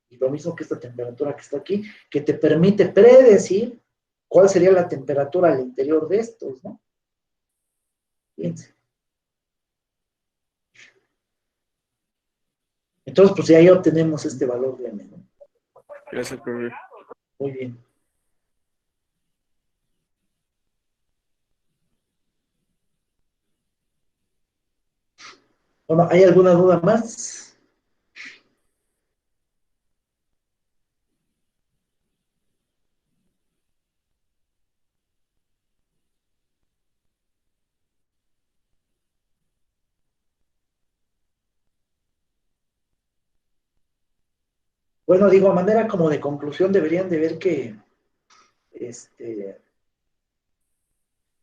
y lo mismo que esta temperatura que está aquí, que te permite predecir cuál sería la temperatura al interior de estos, ¿no? Fíjense. Entonces, pues ya ahí obtenemos este valor de M, ¿no? Gracias, profe. Muy bien. Bueno, ¿hay alguna duda más? Bueno, digo, a manera como de conclusión deberían de ver que,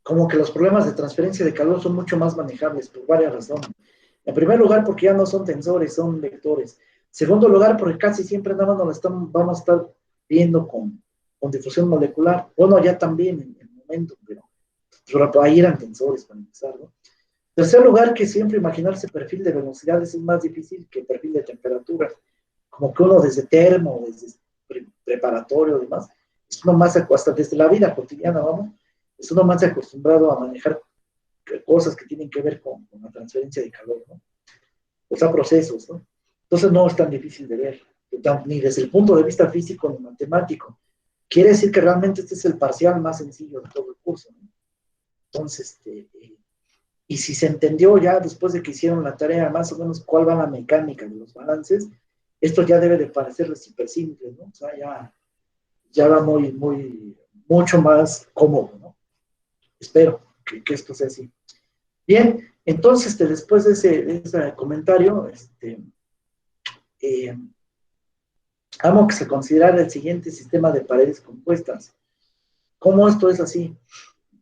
como que los problemas de transferencia de calor son mucho más manejables por varias razones. En primer lugar, porque ya no son tensores, son vectores. Segundo lugar, porque casi siempre nada más vamos a estar viendo con difusión molecular. Bueno, ya también en el momento, pero ahí eran tensores para empezar, ¿no? Tercer lugar, que siempre imaginarse perfil de velocidades es más difícil que perfil de temperatura. Como que uno desde termo, desde preparatorio y demás, es uno más, hasta desde la vida cotidiana, vamos, es uno más acostumbrado a manejar cosas que tienen que ver con la transferencia de calor, ¿no? O sea, procesos, ¿no? Entonces no es tan difícil de ver, ni desde el punto de vista físico ni matemático. Quiere decir que realmente este es el parcial más sencillo de todo el curso, ¿no? Entonces, y si se entendió ya después de que hicieron la tarea más o menos cuál va la mecánica de los balances, esto ya debe de parecerles súper simple, ¿no? O sea, ya va mucho más cómodo, ¿no? Espero que esto sea así. Bien, entonces después de ese comentario, amo que se considerara el siguiente sistema de paredes compuestas. ¿Cómo esto es así?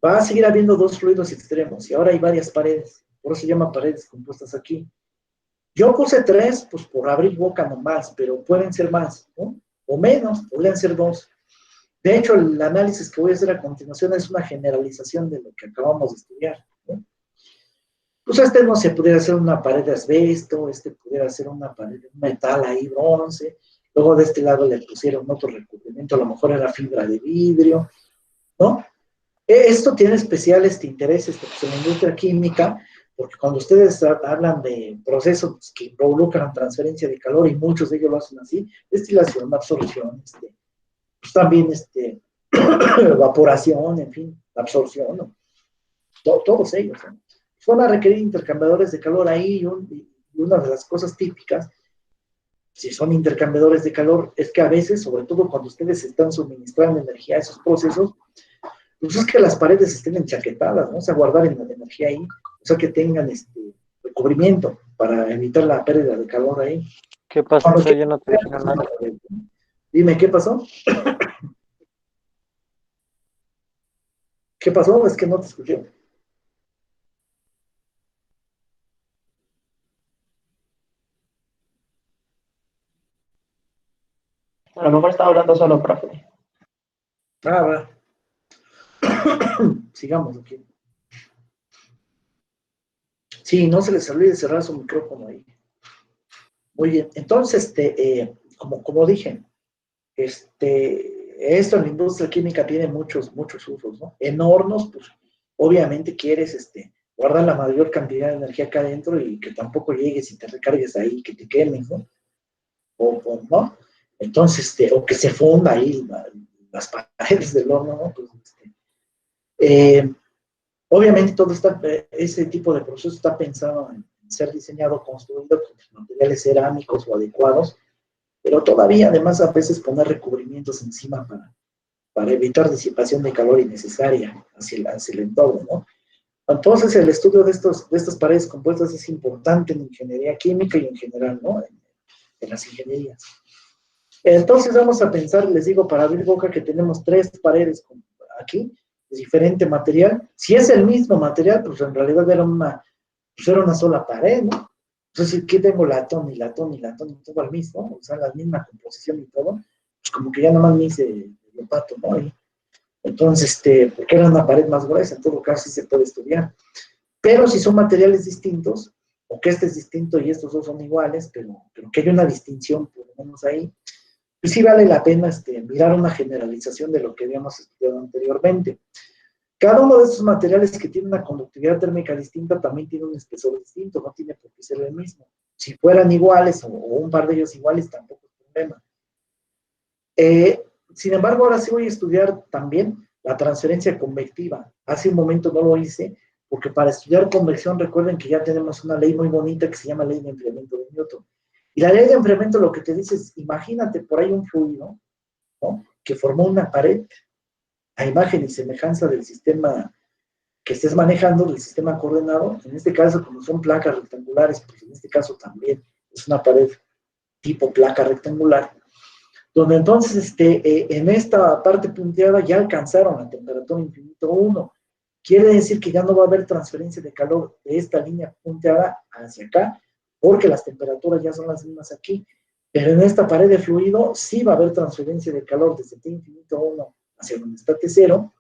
Va a seguir habiendo dos fluidos extremos y ahora hay varias paredes, por eso se llama paredes compuestas aquí. Yo puse 3, pues por abrir boca nomás, pero pueden ser más, ¿no? O menos, podrían ser 2. De hecho, el análisis que voy a hacer a continuación es una generalización de lo que acabamos de estudiar, ¿no? Pues no se pudiera hacer una pared de asbesto, pudiera hacer una pared de metal ahí, bronce, luego de este lado le pusieron otro recubrimiento, a lo mejor era fibra de vidrio, ¿no? Esto tiene especial interés pues, en la industria química, porque cuando ustedes hablan de procesos que involucran transferencia de calor, y muchos de ellos lo hacen así, destilación, absorción, pues también evaporación, en fin, absorción, ¿no? Todos ellos, ¿no? Van a requerir intercambiadores de calor ahí, y una de las cosas típicas, si son intercambiadores de calor, es que a veces, sobre todo cuando ustedes están suministrando energía a esos procesos, pues es que las paredes estén enchaquetadas, ¿no? O sea, guardar la energía ahí, o sea, que tengan recubrimiento para evitar la pérdida de calor ahí. ¿Qué pasó? Yo no te digo nada. Dime, ¿qué pasó? ¿Qué pasó? Es que no te escuché. A lo mejor estaba hablando solo, profe. Va. Sigamos aquí. Sí, no se les olvide cerrar su micrófono ahí. Muy bien. Entonces, como dije, esto en la industria química tiene muchos usos, ¿no? En hornos, pues, obviamente quieres, guardar la mayor cantidad de energía acá adentro y que tampoco llegues y te recargues ahí, que te quemes, ¿no? ¿No? Entonces, o que se funda ahí las paredes del horno, ¿no? Pues, obviamente todo ese tipo de proceso está pensado en ser diseñado, construido con materiales cerámicos o adecuados, pero todavía además a veces poner recubrimientos encima para evitar disipación de calor innecesaria hacia el entorno, ¿no? Entonces el estudio de estas paredes compuestas es importante en ingeniería química y en general, ¿no? En las ingenierías. Entonces vamos a pensar, les digo, para abrir boca, que tenemos 3 paredes aquí, diferente material. Si es el mismo material, pues en realidad era una sola pared, ¿no? Entonces, ¿qué tengo? Latón y latón y latón y todo el mismo, o sea, la misma composición y todo, pues como que ya nada más me hice el pato, ¿no? Y entonces, porque era una pared más gruesa, en todo caso sí se puede estudiar. Pero si son materiales distintos, o que este es distinto y estos dos son iguales, pero que hay una distinción, por lo menos ahí, pues sí vale la pena mirar una generalización de lo que habíamos estudiado anteriormente. Cada uno de estos materiales que tiene una conductividad térmica distinta también tiene un espesor distinto, no tiene por qué ser el mismo. Si fueran iguales o un par de ellos iguales, tampoco es problema. Sin embargo, ahora sí voy a estudiar también la transferencia convectiva. Hace un momento no lo hice, porque para estudiar convección, recuerden que ya tenemos una ley muy bonita que se llama ley de enfriamiento de Newton. Y la ley de enfriamiento lo que te dice es, imagínate por ahí un fluido, ¿no?, que formó una pared a imagen y semejanza del sistema que estés manejando, del sistema coordenado. En este caso, como son placas rectangulares, pues en este caso también es una pared tipo placa rectangular, donde entonces en esta parte punteada ya alcanzaron la temperatura infinito 1. Quiere decir que ya no va a haber transferencia de calor de esta línea punteada hacia acá, porque las temperaturas ya son las mismas aquí. Pero en esta pared de fluido sí va a haber transferencia de calor desde T infinito 1 hacia donde está T0,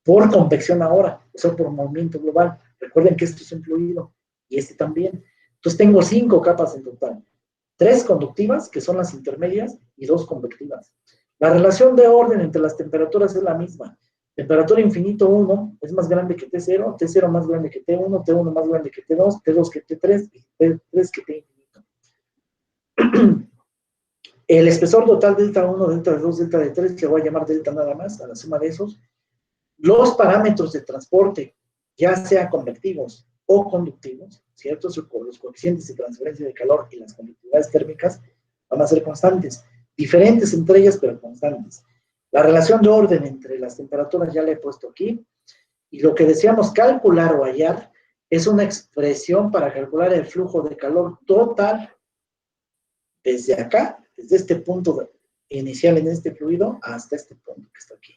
por convección ahora, o sea, por movimiento global. Recuerden que esto es un fluido, y este también. Entonces tengo 5 capas en total. 3 conductivas, que son las intermedias, y 2 convectivas. La relación de orden entre las temperaturas es la misma. Temperatura infinito 1 es más grande que T0, T0 más grande que T1, T1 más grande que T2, T2 que T3, y T3 que T infinito. El espesor total delta 1, delta 2, delta de 3, le voy a llamar delta nada más, a la suma de esos. Los parámetros de transporte, ya sea convectivos o conductivos, ¿cierto? Los coeficientes de transferencia de calor y las conductividades térmicas van a ser constantes, diferentes entre ellas, pero constantes. La relación de orden entre las temperaturas ya la he puesto aquí, y lo que deseamos calcular o hallar es una expresión para calcular el flujo de calor total desde acá, desde este punto inicial en este fluido hasta este punto que está aquí.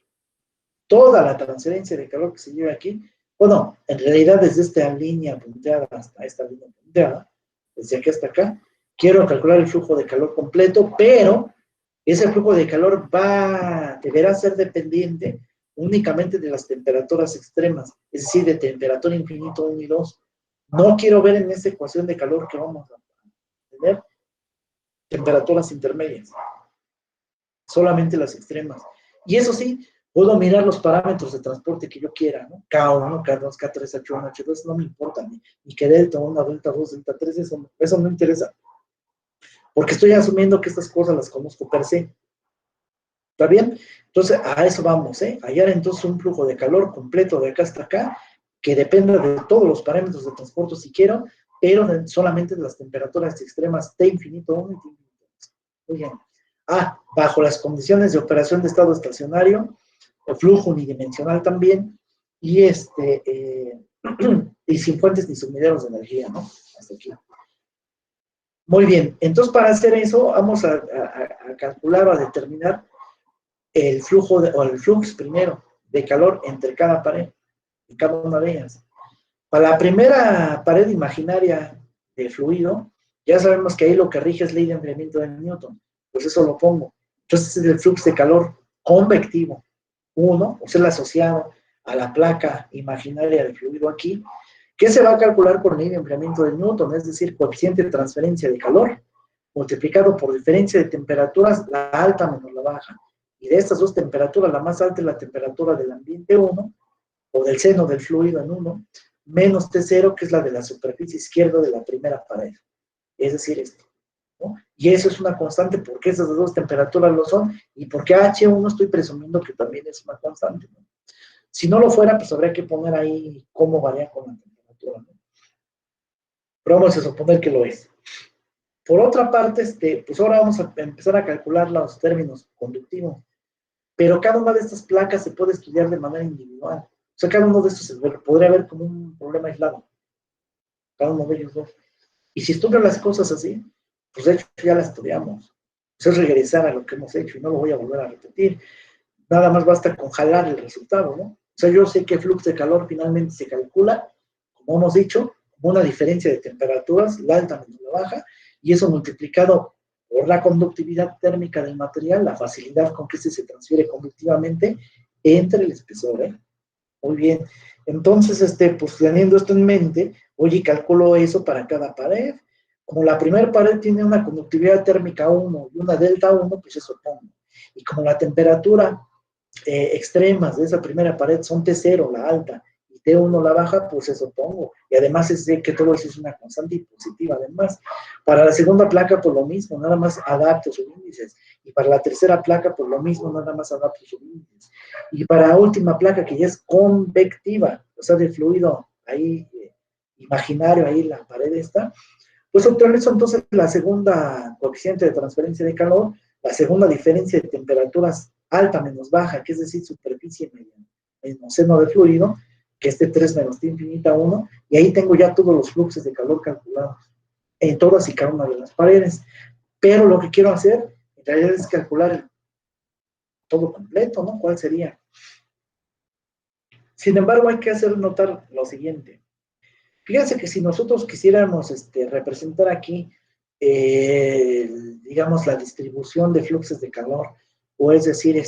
Toda la transferencia de calor que se lleva aquí, bueno, en realidad desde esta línea punteada hasta esta línea punteada, desde aquí hasta acá, quiero calcular el flujo de calor completo, pero ese flujo de calor deberá ser dependiente únicamente de las temperaturas extremas, es decir, de temperatura infinito 1 y 2. No quiero ver en esta ecuación de calor que vamos a tener temperaturas intermedias, solamente las extremas. Y eso sí, puedo mirar los parámetros de transporte que yo quiera, ¿no? K1, K2, K3, H1, H2, no me importa, ni que delta 1, delta 2, delta 3, eso no interesa. Porque estoy asumiendo que estas cosas las conozco per se. ¿Está bien? Entonces, a eso vamos, ¿eh? Hallar entonces un flujo de calor completo de acá hasta acá, que dependa de todos los parámetros de transporte si quiero, pero solamente de las temperaturas extremas T infinito 1 y T infinito 2. Muy bien. Bajo las condiciones de operación de estado estacionario, el flujo unidimensional también, y y sin fuentes ni sumideros de energía, ¿no? Hasta aquí. Muy bien, entonces para hacer eso vamos a calcular o a determinar el flujo o el flux primero de calor entre cada pared, en cada una de ellas. Para la primera pared imaginaria de fluido, ya sabemos que ahí lo que rige es ley de enfriamiento de Newton, pues eso lo pongo. Entonces es el flux de calor convectivo 1, o sea, el asociado a la placa imaginaria de fluido aquí, que se va a calcular por ley de enfriamiento de Newton, es decir, coeficiente de transferencia de calor multiplicado por diferencia de temperaturas, la alta menos la baja. Y de estas dos temperaturas, la más alta es la temperatura del ambiente 1, o del seno del fluido en 1, menos T0, que es la de la superficie izquierda de la primera pared. Es decir, esto, ¿no? Y eso es una constante porque esas dos temperaturas lo son, y porque H1 estoy presumiendo que también es una constante, ¿no? Si no lo fuera, pues habría que poner ahí cómo varía con la temperatura, ¿no? Pero vamos a suponer que lo es. Por otra parte, pues ahora vamos a empezar a calcular los términos conductivos. Pero cada una de estas placas se puede estudiar de manera individual. O sea, cada uno de estos se podría ver como un problema aislado. Cada uno de ellos dos. Y si estudian las cosas así, pues de hecho ya las estudiamos. Pues es regresar a lo que hemos hecho y no lo voy a volver a repetir. Nada más basta con jalar el resultado, ¿no? O sea, yo sé que el flujo de calor finalmente se calcula, como hemos dicho, como una diferencia de temperaturas, la alta menos la baja, y eso multiplicado por la conductividad térmica del material, la facilidad con que se transfiere conductivamente entre el espesor, ¿eh? Muy bien. Entonces, pues teniendo esto en mente, voy y calculo eso para cada pared. Como la primera pared tiene una conductividad térmica 1 y una delta 1, pues eso pongo. Y como la temperatura extremas de esa primera pared son T0, la alta, y T1, la baja, pues eso pongo. Y además sé que todo eso es una constante positiva. Además, para la segunda placa, pues lo mismo, nada más adapto sus índices. Y para la tercera placa, pues lo mismo, nada más adapto sus índices. Y para la última placa, que ya es convectiva, o sea, de fluido ahí imaginario, ahí la pared está, pues utilizo entonces la segunda coeficiente de transferencia de calor, la segunda diferencia de temperaturas alta menos baja, que es decir, superficie menos seno de fluido, que es de 3 menos T infinita 1, y ahí tengo ya todos los fluxos de calor calculados en todas y cada una de las paredes. Pero lo que quiero hacer, en realidad, es calcular todo completo, ¿no? ¿Cuál sería? Sin embargo, hay que hacer notar lo siguiente. Fíjense que si nosotros quisiéramos representar aquí, digamos, la distribución de fluxos de calor, o es decir,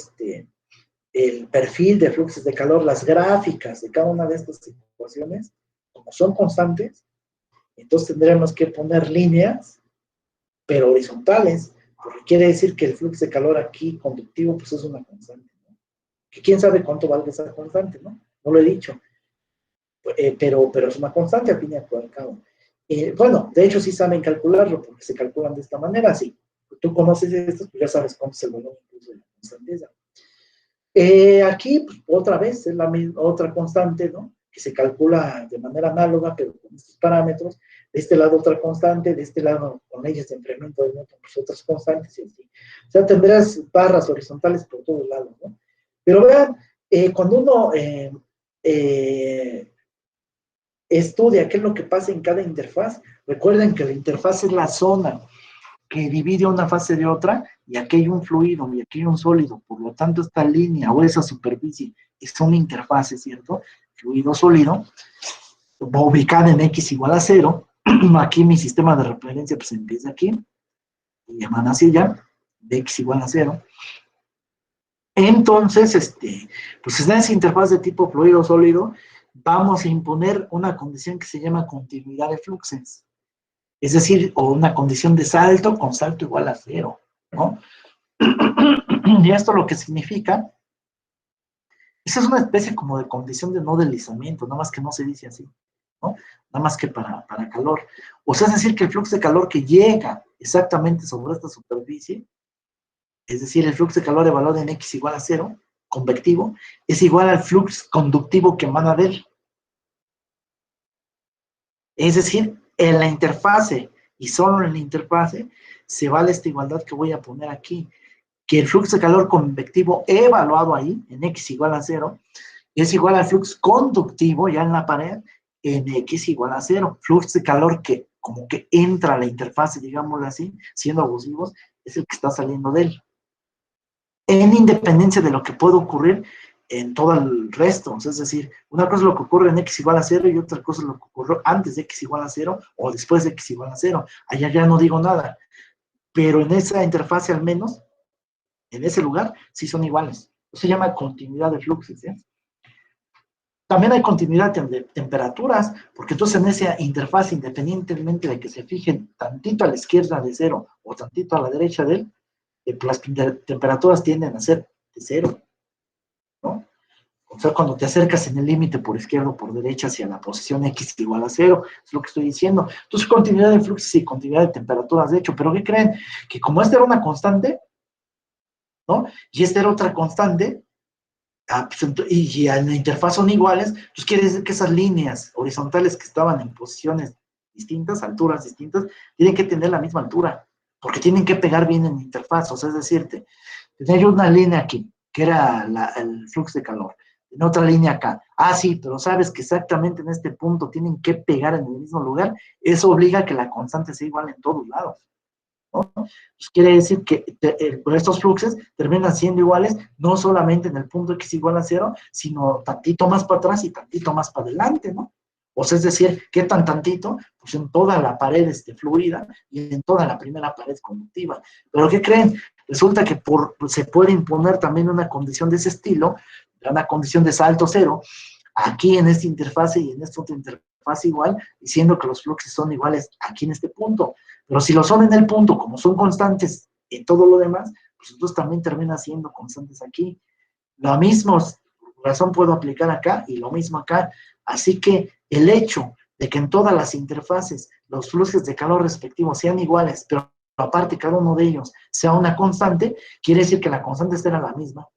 el perfil de fluxos de calor, las gráficas de cada una de estas situaciones, como son constantes, entonces tendremos que poner líneas, pero horizontales, porque quiere decir que el flujo de calor aquí conductivo, pues es una constante, ¿no? Que quién sabe cuánto valga esa constante, ¿no? No lo he dicho. Pero es una constante al fin y al cabo. Bueno, de hecho sí saben calcularlo, porque se calculan de esta manera, sí. Tú conoces esto, pues ya sabes cuánto es el valor incluso de la constante. Aquí, pues, otra vez, es la misma, otra constante, ¿no? Que se calcula de manera análoga, pero con estos parámetros. De este lado otra constante, de este lado con leyes de enfriamiento de Newton, pues otras constantes, y así. O sea, tendrás barras horizontales por todos lados, ¿no? Pero vean, cuando uno estudia qué es lo que pasa en cada interfaz, recuerden que la interfaz es la zona que divide una fase de otra, y aquí hay un fluido y aquí hay un sólido, por lo tanto esta línea o esa superficie es una interfase, ¿cierto? Fluido sólido, ubicada en X igual a 0, aquí mi sistema de referencia pues empieza aquí, y llaman así ya, de X igual a 0, entonces, pues en esa interfaz de tipo fluido sólido, vamos a imponer una condición que se llama continuidad de fluxos. Es decir, o una condición de salto con salto igual a 0, ¿no? Y esto lo que significa, esa es una especie como de condición de no deslizamiento, nada más que no se dice así, ¿no? Nada más que para calor. O sea, es decir, que el flujo de calor que llega exactamente sobre esta superficie, es decir, el flujo de calor evaluado en X igual a 0, convectivo, es igual al flujo conductivo que emana de él. Es decir, en la interfase, y solo en la interfase, se vale esta igualdad que voy a poner aquí, que el flujo de calor convectivo evaluado ahí, en X igual a 0, es igual al flujo conductivo ya en la pared, en X igual a 0. Flujo de calor que como que entra a la interfase, digámoslo así, siendo abusivos, es el que está saliendo de él. En independencia de lo que puede ocurrir en todo el resto. O sea, es decir, una cosa es lo que ocurre en X igual a 0 y otra cosa es lo que ocurrió antes de X igual a 0 o después de X igual a 0. Allá ya no digo nada. Pero en esa interfase al menos, en ese lugar, sí son iguales. Eso se llama continuidad de fluxos, ¿sí? También hay continuidad de temperaturas, porque entonces en esa interfaz, independientemente de que se fijen tantito a la izquierda de 0 o tantito a la derecha de él, las temperaturas tienden a ser de 0, ¿no? O sea, cuando te acercas en el límite por izquierda o por derecha hacia la posición X igual a 0, es lo que estoy diciendo. Entonces, continuidad de fluxos y continuidad de temperaturas, de hecho, pero ¿qué creen? Que como esta era una constante, ¿no? Y esta era otra constante, pues, y en la interfaz son iguales, pues quiere decir que esas líneas horizontales que estaban en posiciones distintas, alturas distintas, tienen que tener la misma altura, porque tienen que pegar bien en la interfaz. O sea, es decirte, tenía yo una línea aquí, que era el flujo de calor, en otra línea acá. Ah, sí, pero sabes que exactamente en este punto tienen que pegar en el mismo lugar. Eso obliga a que la constante sea igual en todos lados. ¿no? Pues quiere decir que estos fluxos terminan siendo iguales, no solamente en el punto X igual a 0, sino tantito más para atrás y tantito más para adelante, ¿no? O sea, es decir, ¿qué tan tantito? Pues en toda la pared fluida y en toda la primera pared conductiva. ¿Pero qué creen? Resulta que se puede imponer también una condición de ese estilo, una condición de salto cero, aquí en esta interfase y en esta otra interfase igual, diciendo que los fluxos son iguales aquí en este punto. Pero si lo son en el punto, como son constantes en todo lo demás, pues entonces también termina siendo constantes aquí. La misma razón puedo aplicar acá y lo mismo acá. Así que el hecho de que en todas las interfaces los flujos de calor respectivos sean iguales, pero aparte cada uno de ellos sea una constante, quiere decir que la constante será la misma.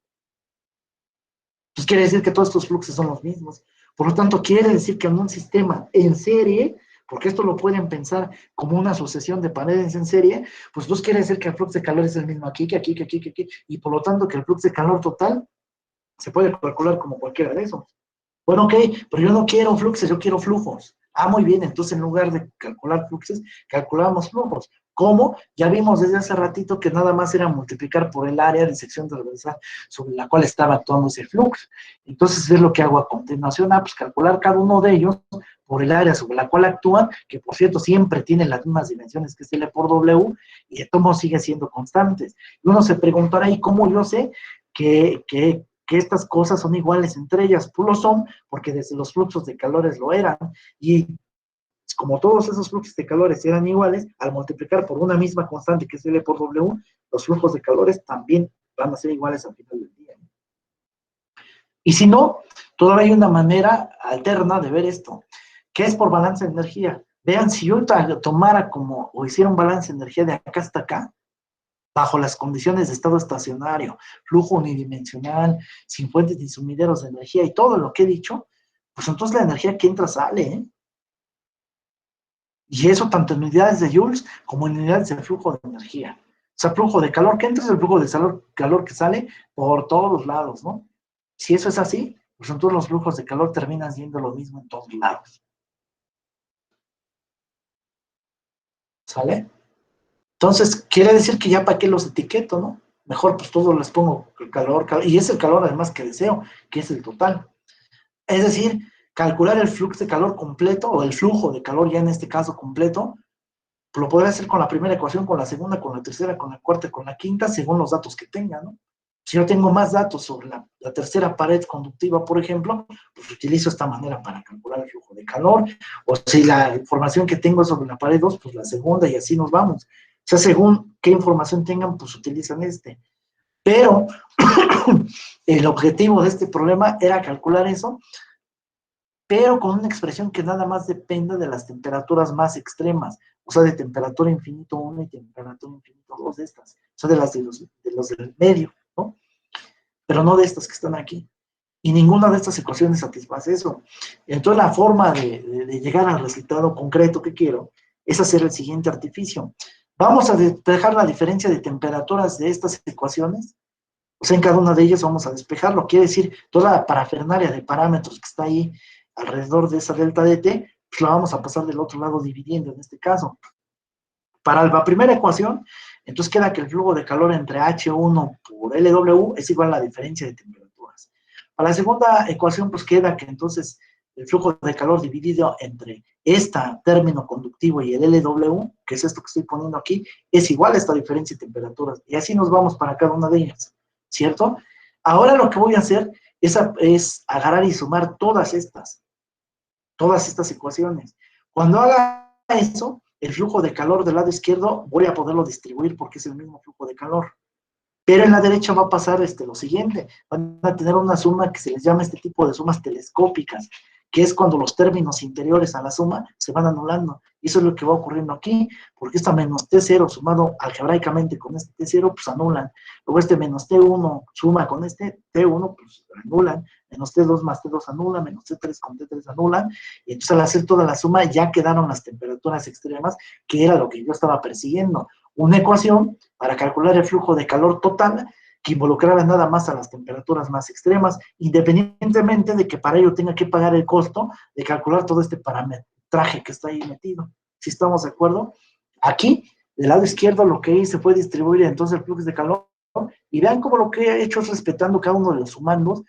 Pues quiere decir que todos estos fluxos son los mismos. Por lo tanto, quiere decir que en un sistema en serie, porque esto lo pueden pensar como una sucesión de paredes en serie, pues entonces quiere decir que el flujo de calor es el mismo aquí, que aquí, que aquí, que aquí, y por lo tanto que el flujo de calor total se puede calcular como cualquiera de esos. Bueno, ok, pero yo no quiero fluxos, yo quiero flujos. Ah, muy bien, entonces en lugar de calcular fluxos, calculamos flujos. ¿Cómo? Ya vimos desde hace ratito que nada más era multiplicar por el área de sección transversal sobre la cual estaba actuando ese flujo. Entonces, es lo que hago a continuación, pues calcular cada uno de ellos por el área sobre la cual actúan, que por cierto siempre tiene las mismas dimensiones que es L por W, y de todo modo sigue siendo constantes. Y uno se preguntará, ¿y cómo yo sé que estas cosas son iguales entre ellas? Pues lo son, porque desde los fluxos de calores lo eran, y como todos esos fluxos de calores eran iguales, al multiplicar por una misma constante que es L por W, los flujos de calores también van a ser iguales al final del día. Y si no, todavía hay una manera alterna de ver esto, que es por balance de energía. Vean, si yo tomara como, o hiciera un balance de energía de acá hasta acá, bajo las condiciones de estado estacionario, flujo unidimensional, sin fuentes ni sumideros de energía y todo lo que he dicho, pues entonces la energía que entra sale, ¿eh? Y eso tanto en unidades de joules como en unidades de flujo de energía. O sea, flujo de calor que entra es el flujo de calor que sale por todos los lados, ¿no? Si eso es así, pues entonces los flujos de calor terminan siendo lo mismo en todos lados. ¿Sale? Entonces, quiere decir que ya para qué los etiqueto, ¿no? Mejor pues todos les pongo el calor, y es el calor además que deseo, que es el total. Es decir, calcular el flujo de calor completo, o el flujo de calor ya en este caso completo, lo podré hacer con la primera ecuación, con la segunda, con la tercera, con la cuarta, con la quinta, según los datos que tenga, ¿no? Si yo tengo más datos sobre la tercera pared conductiva, por ejemplo, pues utilizo esta manera para calcular el flujo de calor, o si la información que tengo es sobre la pared 2, pues la segunda, y así nos vamos. O sea, según qué información tengan, pues utilizan este. Pero el objetivo de este problema era calcular eso, pero con una expresión que nada más dependa de las temperaturas más extremas, o sea, de temperatura infinito 1 y temperatura infinito 2 de estas, o sea, de los del medio, ¿no? Pero no de estas que están aquí. Y ninguna de estas ecuaciones satisface eso. Entonces, la forma de llegar al resultado concreto que quiero es hacer el siguiente artificio. Vamos a despejar la diferencia de temperaturas de estas ecuaciones. O sea, en cada una de ellas vamos a despejarlo. Quiere decir, toda la parafernalia de parámetros que está ahí alrededor de esa delta de T, pues la vamos a pasar del otro lado dividiendo en este caso. Para la primera ecuación, entonces queda que el flujo de calor entre H1 por LW es igual a la diferencia de temperaturas. Para la segunda ecuación, pues queda que entonces el flujo de calor dividido entre este término conductivo y el LW, que es esto que estoy poniendo aquí, es igual a esta diferencia de temperaturas. Y así nos vamos para cada una de ellas, ¿cierto? Ahora lo que voy a hacer es agarrar y sumar todas estas ecuaciones. Cuando haga eso, el flujo de calor del lado izquierdo voy a poderlo distribuir porque es el mismo flujo de calor. Pero en la derecha va a pasar lo siguiente, van a tener una suma que se les llama este tipo de sumas telescópicas, que es cuando los términos interiores a la suma se van anulando. Y eso es lo que va ocurriendo aquí, porque esta menos T0 sumado algebraicamente con este T0, pues anulan. Luego este menos T1 suma con este T1, pues anulan. Menos T2 más T2 anula, menos T3 con T3 anulan. Y entonces al hacer toda la suma ya quedaron las temperaturas extremas, que era lo que yo estaba persiguiendo. Una ecuación para calcular el flujo de calor total que involucrara nada más a las temperaturas más extremas, independientemente de que para ello tenga que pagar el costo de calcular todo este parametraje que está ahí metido. ¿Sí estamos de acuerdo? Aquí Del lado izquierdo lo que hice fue distribuir entonces el flux de calor, y vean cómo lo que he hecho es respetando cada uno de los sumandos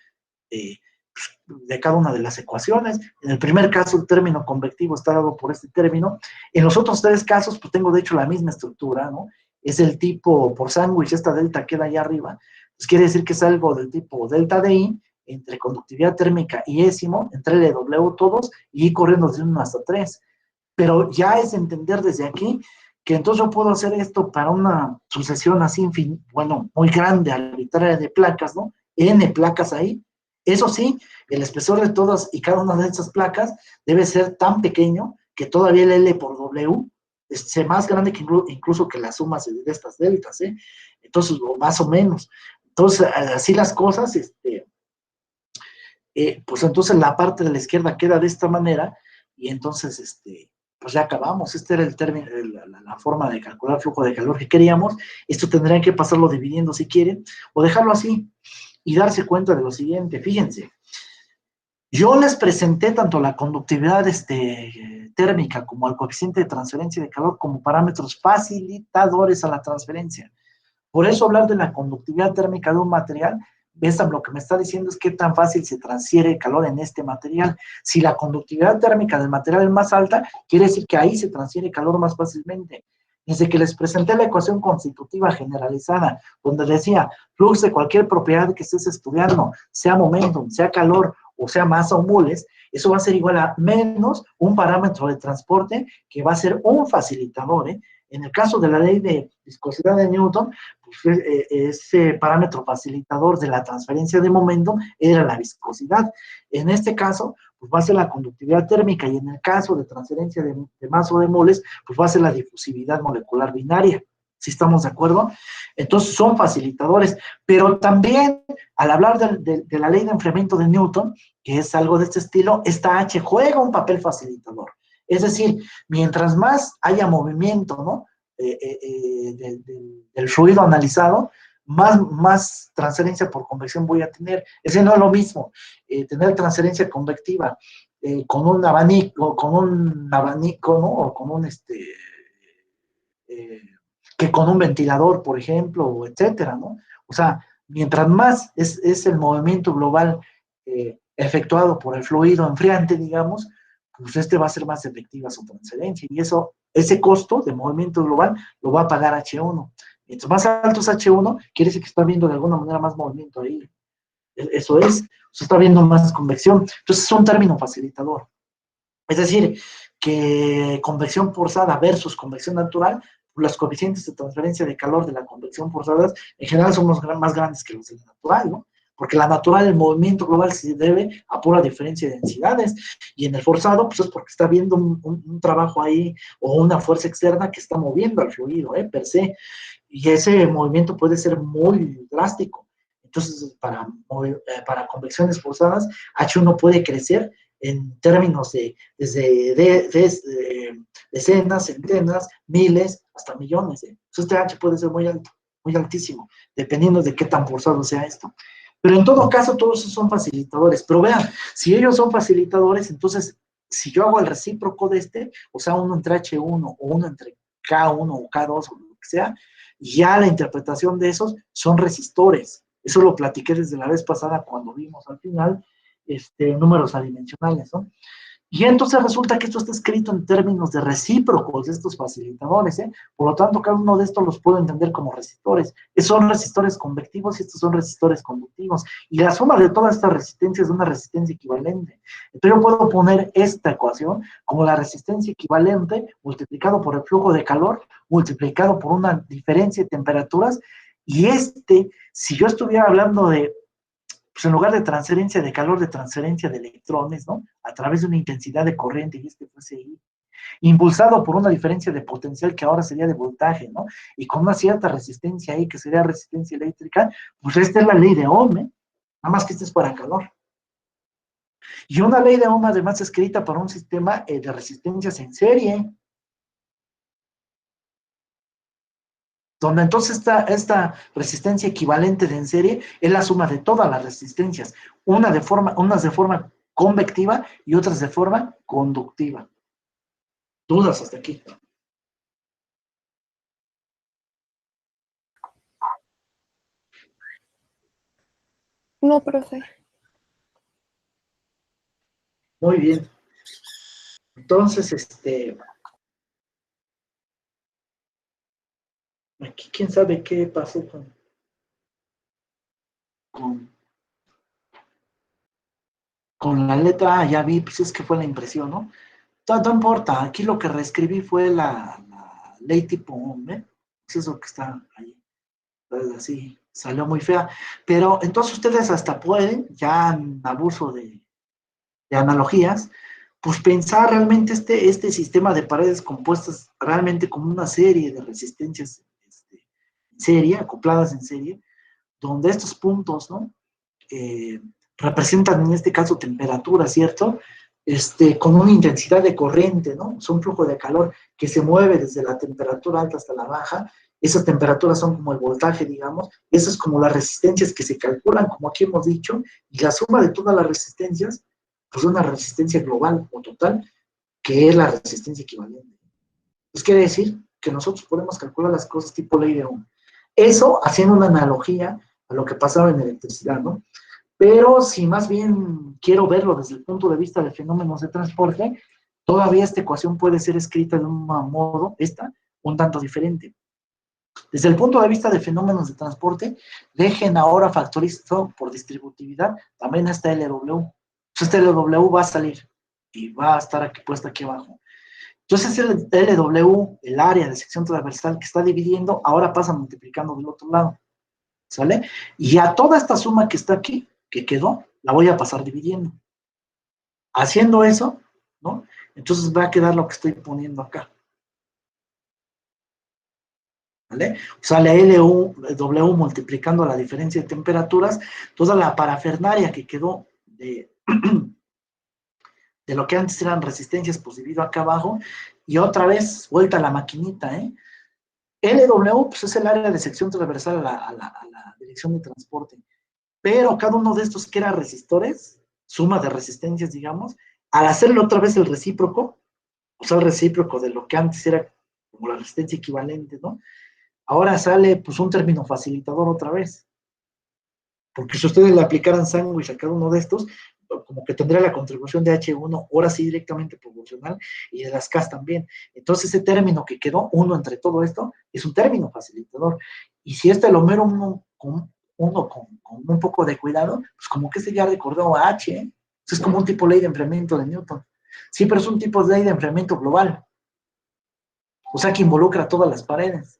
de cada una de las ecuaciones. En el primer caso, el término convectivo está dado por este término. En los otros tres casos, pues tengo de hecho la misma estructura, ¿no? Es el tipo por sándwich, esta delta queda allá arriba. Pues quiere decir que es algo del tipo delta de I, entre conductividad térmica y ésimo, entre LW todos, y ir corriendo desde 1 hasta 3. Pero ya es entender desde aquí que entonces yo puedo hacer esto para una sucesión así, bueno, muy grande, arbitraria de placas, ¿no? N placas ahí. Eso sí, el espesor de todas y cada una de esas placas debe ser tan pequeño que todavía el L por W sea más grande que incluso que la suma de estas deltas, ¿eh? Entonces, o más o menos. Entonces, así las cosas, pues entonces la parte de la izquierda queda de esta manera, y entonces, pues ya acabamos. Este era el término, la forma de calcular flujo de calor que queríamos. Esto tendrían que pasarlo dividiendo si quieren, o dejarlo así, y darse cuenta de lo siguiente. Fíjense, yo les presenté tanto la conductividad térmica como el coeficiente de transferencia de calor como parámetros facilitadores a la transferencia. Por eso hablar de la conductividad térmica de un material, lo que me está diciendo es qué tan fácil se transfiere el calor en este material. Si la conductividad térmica del material es más alta, quiere decir que ahí se transfiere calor más fácilmente. Desde que les presenté la ecuación constitutiva generalizada, donde decía, flux de cualquier propiedad que estés estudiando, sea momentum, sea calor, o sea masa o moles, eso va a ser igual a menos un parámetro de transporte que va a ser un facilitador, ¿eh? En el caso de la ley de viscosidad de Newton, pues, ese parámetro facilitador de la transferencia de momentum era la viscosidad. En este caso, pues va a ser la conductividad térmica, y en el caso de transferencia de masa o de moles, pues va a ser la difusividad molecular binaria. ¿Sí estamos de acuerdo? Entonces son facilitadores, pero también al hablar de la ley de enfriamiento de Newton, que es algo de este estilo, esta H juega un papel facilitador. Es decir, mientras más haya movimiento, ¿no? Del fluido analizado, más transferencia por convección voy a tener. Ese no es lo mismo tener transferencia convectiva con un abanico, ¿no? O con un que con un ventilador, por ejemplo, o etcétera, ¿no? O sea, mientras más es el movimiento global efectuado por el fluido enfriante, digamos, pues va a ser más efectiva su transferencia, y ese costo de movimiento global lo va a pagar H1. Mientras más alto es H1, quiere decir que está viendo de alguna manera más movimiento ahí. Eso es, se está viendo más convección. Entonces es un término facilitador. Es decir, que convección forzada versus convección natural, los coeficientes de transferencia de calor de la convección forzada en general son más grandes que los de la natural, ¿no? Porque la natural, el movimiento global se debe a pura diferencia de densidades, y en el forzado, pues es porque está viendo un trabajo ahí, o una fuerza externa que está moviendo al fluido, per se, y ese movimiento puede ser muy drástico. Entonces, para convecciones forzadas, H1 puede crecer en términos de decenas, centenas, miles, hasta millones. Entonces, H puede ser muy alto, muy altísimo, dependiendo de qué tan forzado sea esto. Pero en todo caso, todos esos son facilitadores. Pero vean, si ellos son facilitadores, entonces, si yo hago el recíproco de o sea, uno entre H1 o uno entre K1 o K2 o lo que sea, ya la interpretación de esos son resistores. Eso lo platiqué desde la vez pasada cuando vimos al final números adimensionales, ¿no? Y entonces resulta que esto está escrito en términos de recíprocos de estos facilitadores, ¿eh? Por lo tanto, cada uno de estos los puedo entender como resistores. Son resistores convectivos y estos son resistores conductivos. Y la suma de todas estas resistencias es una resistencia equivalente. Entonces yo puedo poner esta ecuación como la resistencia equivalente multiplicado por el flujo de calor, multiplicado por una diferencia de temperaturas, y si yo estuviera hablando de, pues en lugar de transferencia de calor, de transferencia de electrones, ¿no? A través de una intensidad de corriente, y fuese I, impulsado por una diferencia de potencial que ahora sería de voltaje, ¿no? Y con una cierta resistencia ahí, que sería resistencia eléctrica, pues esta es la ley de Ohm, ¿eh? Nada más que es para calor. Y una ley de Ohm además escrita para un sistema de resistencias en serie, donde entonces esta resistencia equivalente de en serie es la suma de todas las resistencias, unas de forma convectiva y otras de forma conductiva. ¿Dudas hasta aquí? No, profe. Muy bien. Entonces, aquí quién sabe qué pasó con, con la letra A, ya vi, pues es que fue la impresión, ¿no? No importa, aquí lo que reescribí fue la ley tipo ¿eh? Es eso que está ahí. Entonces, así, salió muy fea. Pero entonces ustedes hasta pueden, ya en abuso de analogías, pues pensar realmente este sistema de paredes compuestas realmente como una serie de resistencias en serie, acopladas en serie, donde estos puntos, ¿no? Representan en este caso temperatura, ¿cierto? Con una intensidad de corriente, ¿no? Es un flujo de calor que se mueve desde la temperatura alta hasta la baja. Esas temperaturas son como el voltaje, digamos. Esas es como las resistencias que se calculan, como aquí hemos dicho, y la suma de todas las resistencias, pues una resistencia global o total, que es la resistencia equivalente. Pues quiere decir que nosotros podemos calcular las cosas tipo ley de Ohm. Eso haciendo una analogía a lo que pasaba en electricidad, ¿no? Pero si más bien quiero verlo desde el punto de vista de fenómenos de transporte, todavía esta ecuación puede ser escrita de un modo, un tanto diferente. Desde el punto de vista de fenómenos de transporte, dejen ahora factorizado por distributividad también esta LW. Esta LW va a salir y va a estar aquí puesta aquí abajo. Entonces el LW, el área de sección transversal que está dividiendo, ahora pasa multiplicando del otro lado. ¿Sale? Y a toda esta suma que está aquí, que quedó, la voy a pasar dividiendo. Haciendo eso, ¿no? Entonces va a quedar lo que estoy poniendo acá. ¿Vale? O sea, la W multiplicando la diferencia de temperaturas, toda la parafernalia que quedó de lo que antes eran resistencias, pues divido acá abajo, y otra vez vuelta a la maquinita, ¿eh? LW, pues es el área de sección transversal a la dirección de transporte. Pero cada uno de estos que eran resistores, suma de resistencias, digamos, al hacerle otra vez el recíproco, o sea, el recíproco de lo que antes era como la resistencia equivalente, ¿no? Ahora sale pues un término facilitador otra vez. Porque si ustedes le aplicaran sándwich a cada uno de estos, como que tendría la contribución de H1, ahora sí directamente proporcional, y de las K también. Entonces ese término que quedó, uno entre todo esto, es un término facilitador. Y si lo mero uno con un poco de cuidado, pues como que ya recordó a H, ¿eh? Es como un tipo de ley de enfriamiento de Newton. Sí, pero es un tipo de ley de enfriamiento global. O sea, que involucra todas las paredes.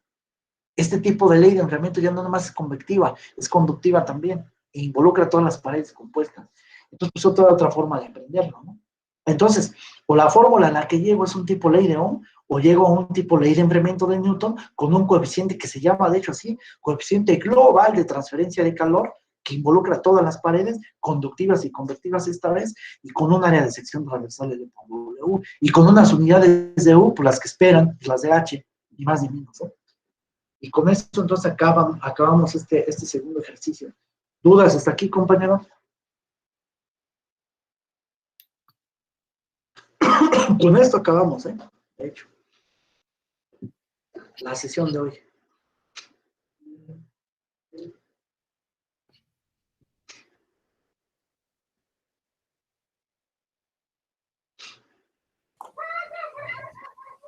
Este tipo de ley de enfriamiento ya no nada más es convectiva, es conductiva también, e involucra todas las paredes compuestas. Entonces, pues otra forma de aprenderlo, ¿no? Entonces, o la fórmula a la que llego es un tipo ley de Ohm, o llego a un tipo ley de enfriamiento de Newton con un coeficiente que se llama, de hecho así, coeficiente global de transferencia de calor, que involucra todas las paredes, conductivas y convectivas esta vez, y con un área de sección transversal de W, y con unas unidades de U, por las que esperan, las de H, ni más ni menos, ¿eh? Y con esto entonces acabamos este segundo ejercicio. ¿Dudas hasta aquí, compañero? Con esto acabamos, ¿eh? De hecho, la sesión de hoy.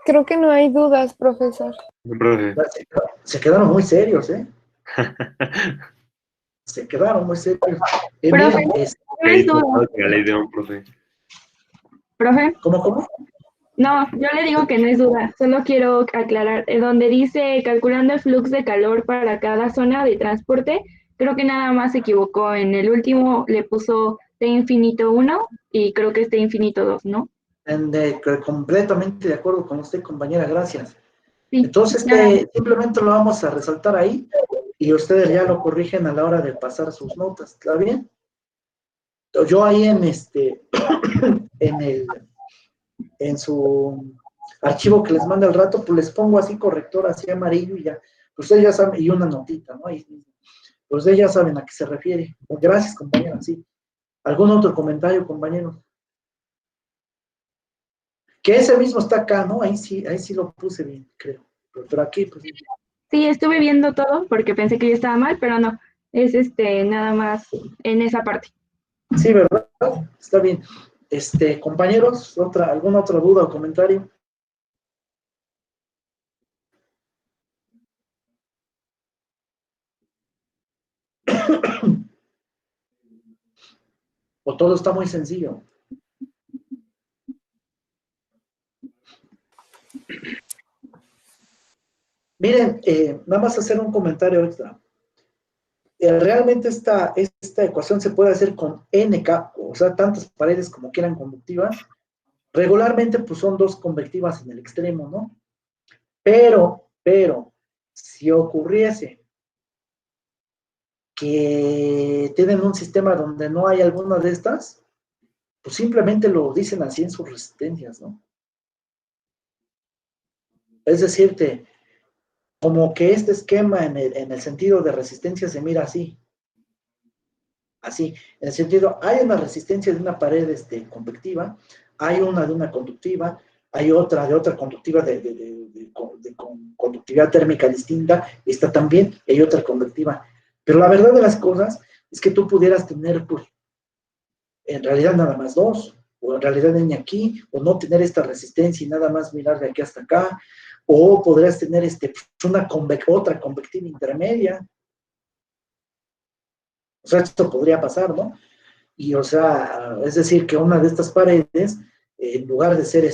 Creo que no hay dudas, profesor. Profe. Se quedaron muy serios, ¿eh? Se quedaron muy serios. Profe, Miren, no hay duda. La ley de un profe. Profe, ¿Cómo? no, yo le digo que no es duda, solo quiero aclarar, donde dice calculando el flux de calor para cada zona de transporte, creo que nada más se equivocó, en el último le puso T infinito 1 y creo que es T infinito 2, ¿no? Completamente de acuerdo con usted, compañera, gracias. Sí, Entonces, nada. simplemente lo vamos a resaltar ahí y ustedes ya lo corrigen a la hora de pasar sus notas, ¿está bien? Yo ahí en su archivo que les manda al rato, pues les pongo así corrector, así amarillo y ya. Pues ustedes ya saben, y una notita, ¿no? Ahí, pues ustedes ya saben a qué se refiere. Gracias, compañera, sí. ¿Algún otro comentario, compañero? Que ese mismo está acá, ¿no? Ahí sí lo puse bien, creo. Pero aquí, pues. Sí, estuve viendo todo porque pensé que yo estaba mal, pero no. es nada más en esa parte. Sí, ¿verdad? Está bien. Compañeros, ¿alguna otra duda o comentario? ¿O todo está muy sencillo? Miren, nada más hacer un comentario extra. Realmente esta ecuación se puede hacer con n capas, o sea, tantas paredes como quieran conductivas. Regularmente, pues son dos convectivas en el extremo, ¿no? Pero, si ocurriese que tienen un sistema donde no hay alguna de estas, pues simplemente lo dicen así en sus resistencias, ¿no? Es decirte, como que este esquema en el sentido de resistencia se mira así. Así, en el sentido, hay una resistencia de una pared convectiva, hay una de una conductiva, hay otra de otra conductiva con conductividad térmica distinta, esta también, y hay otra convectiva. Pero la verdad de las cosas es que tú pudieras tener, pues, en realidad nada más dos, o en realidad n aquí, o no tener esta resistencia y nada más mirar de aquí hasta acá, o podrías tener otra convectiva intermedia. O sea, esto podría pasar, ¿no? Y, o sea, es decir, que una de estas paredes, en lugar de ser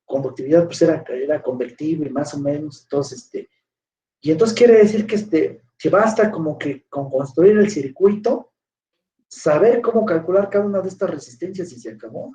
conductividad, pues era convectiva y más o menos, entonces, y entonces quiere decir que basta como que con construir el circuito, saber cómo calcular cada una de estas resistencias y se acabó.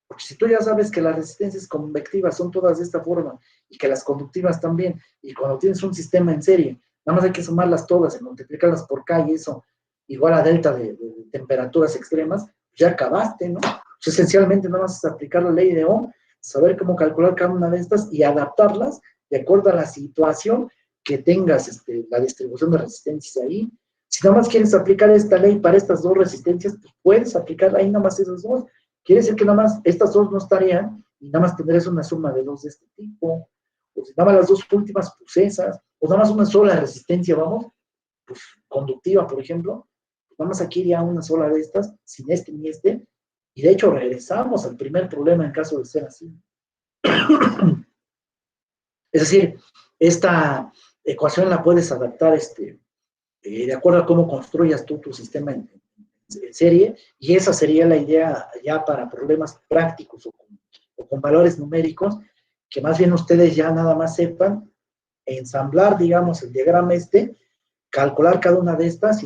Porque si tú ya sabes que las resistencias convectivas son todas de esta forma, y que las conductivas también, y cuando tienes un sistema en serie, nada más hay que sumarlas todas y multiplicarlas por K y eso, igual a delta de temperaturas extremas, ya acabaste, ¿no? Pues esencialmente nada más es aplicar la ley de Ohm, saber cómo calcular cada una de estas y adaptarlas de acuerdo a la situación que tengas la distribución de resistencias ahí. Si nada más quieres aplicar esta ley para estas dos resistencias, pues puedes aplicar ahí nada más esas dos. Quiere decir que nada más estas dos no estarían y nada más tendrías una suma de dos de este tipo. O si nada más las dos últimas, pues esas. O nada más una sola resistencia, vamos, pues conductiva, por ejemplo. Nada más aquí iría una sola de estas, sin ni este. Y de hecho regresamos al primer problema en caso de ser así. Es decir, esta ecuación la puedes adaptar de acuerdo a cómo construyas tú tu sistema en serie, y esa sería la idea ya para problemas prácticos o con valores numéricos, que más bien ustedes ya nada más sepan ensamblar, digamos, el diagrama calcular cada una de estas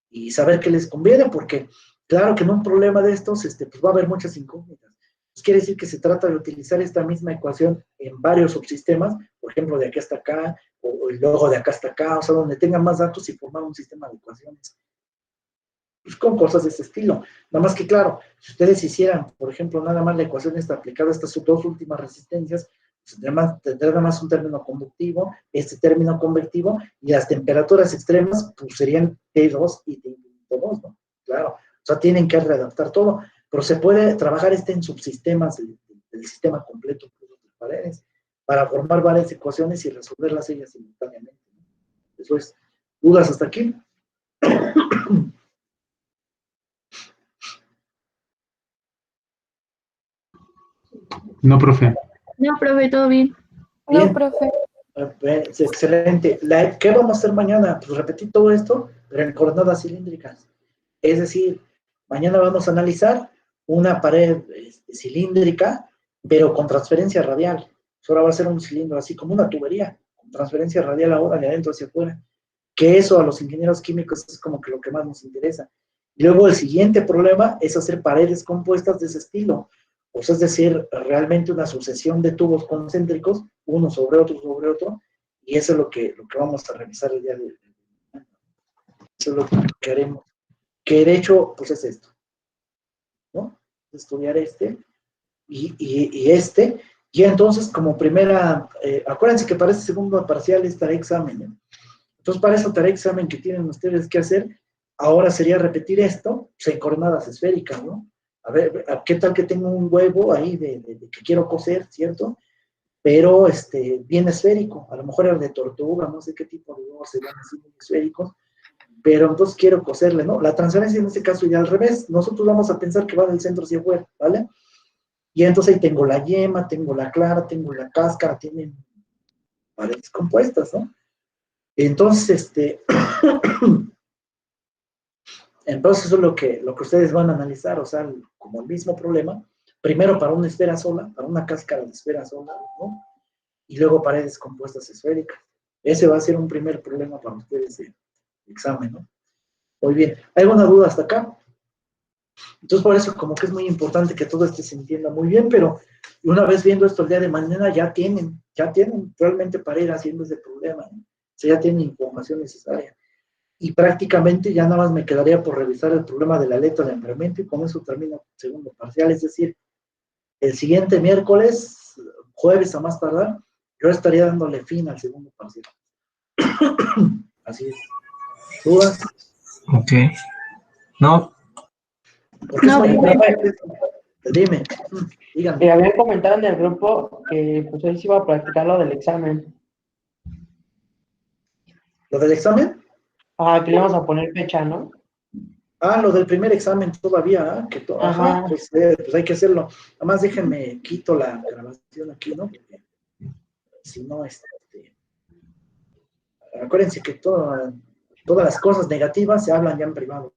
y saber qué les conviene, porque claro que en un problema de estos pues va a haber muchas incógnitas. Pues quiere decir que se trata de utilizar esta misma ecuación en varios subsistemas, por ejemplo, de aquí hasta acá, o luego de acá hasta acá, o sea, donde tengan más datos y formar un sistema de ecuaciones. Pues con cosas de ese estilo. Nada más que, claro, si ustedes hicieran, por ejemplo, nada más la ecuación aplicada a estas dos últimas resistencias, pues tendrá nada más un término conductivo, este término convectivo, y las temperaturas extremas, pues serían T2 y T2, ¿no? Claro, o sea, tienen que readaptar todo, pero se puede trabajar en subsistemas del sistema completo de paredes, para formar varias ecuaciones y resolverlas ellas simultáneamente, ¿no? Eso es. ¿Dudas hasta aquí? No, profe. No, profe, todo bien. No, profe. Excelente. ¿Qué vamos a hacer mañana? Pues repetir todo esto, pero en coordenadas cilíndricas. Es decir, mañana vamos a analizar una pared cilíndrica, pero con transferencia radial. Ahora va a ser un cilindro así como una tubería, con transferencia radial ahora de adentro hacia afuera. Que eso a los ingenieros químicos es como que lo que más nos interesa. Y luego el siguiente problema es hacer paredes compuestas de ese estilo. O sea, es decir, realmente una sucesión de tubos concéntricos, uno sobre otro, y eso es lo que vamos a revisar el día de hoy. Eso es lo que haremos. Que de hecho, pues es esto, ¿no? Estudiar y entonces como primera, acuérdense que para este segundo parcial es tarea examen, ¿eh? Entonces para esa tarea examen que tienen ustedes que hacer, ahora sería repetir esto, pues en coordenadas esféricas, ¿no? A ver, ¿qué tal que tengo un huevo ahí de que quiero coser, ¿cierto? Pero bien esférico, a lo mejor era de tortuga, no sé qué tipo de huevos serían así muy esféricos, pero entonces quiero coserle, ¿no? La transferencia en este caso ya al revés, nosotros vamos a pensar que va del centro hacia afuera, ¿vale? Y entonces ahí tengo la yema, tengo la clara, tengo la cáscara, tienen paredes compuestas, ¿no? Entonces, entonces eso es lo que ustedes van a analizar, o sea, como el mismo problema, primero para una esfera sola, para una cáscara de esfera sola, ¿no? Y luego paredes compuestas esféricas. Ese va a ser un primer problema para ustedes de examen, ¿no? Muy bien. ¿Hay alguna duda hasta acá? Entonces, por eso como que es muy importante que todo esto se entienda muy bien, pero una vez viendo esto el día de mañana, ya tienen realmente para ir haciendo ese problema, ¿no? O sea, ya tienen información necesaria. Y prácticamente ya nada más me quedaría por revisar el problema de la letra de ampliamiento y con eso termino el segundo parcial, es decir, el siguiente miércoles, jueves a más tardar, yo estaría dándole fin al segundo parcial. Así es. ¿Dudas? Ok. No, Porque No, es muy pues, importante. Dime, dígame. Habían comentado en el grupo que pues hoy se iba a practicar lo del examen. ¿Lo del examen? Ah, que le vamos a poner fecha, ¿no? Ah, lo del primer examen todavía, ¿ah? Ajá, Ajá. pues hay que hacerlo. Además, déjenme, quito la grabación aquí, ¿no? Porque si no, acuérdense que todas las cosas negativas se hablan ya en privado.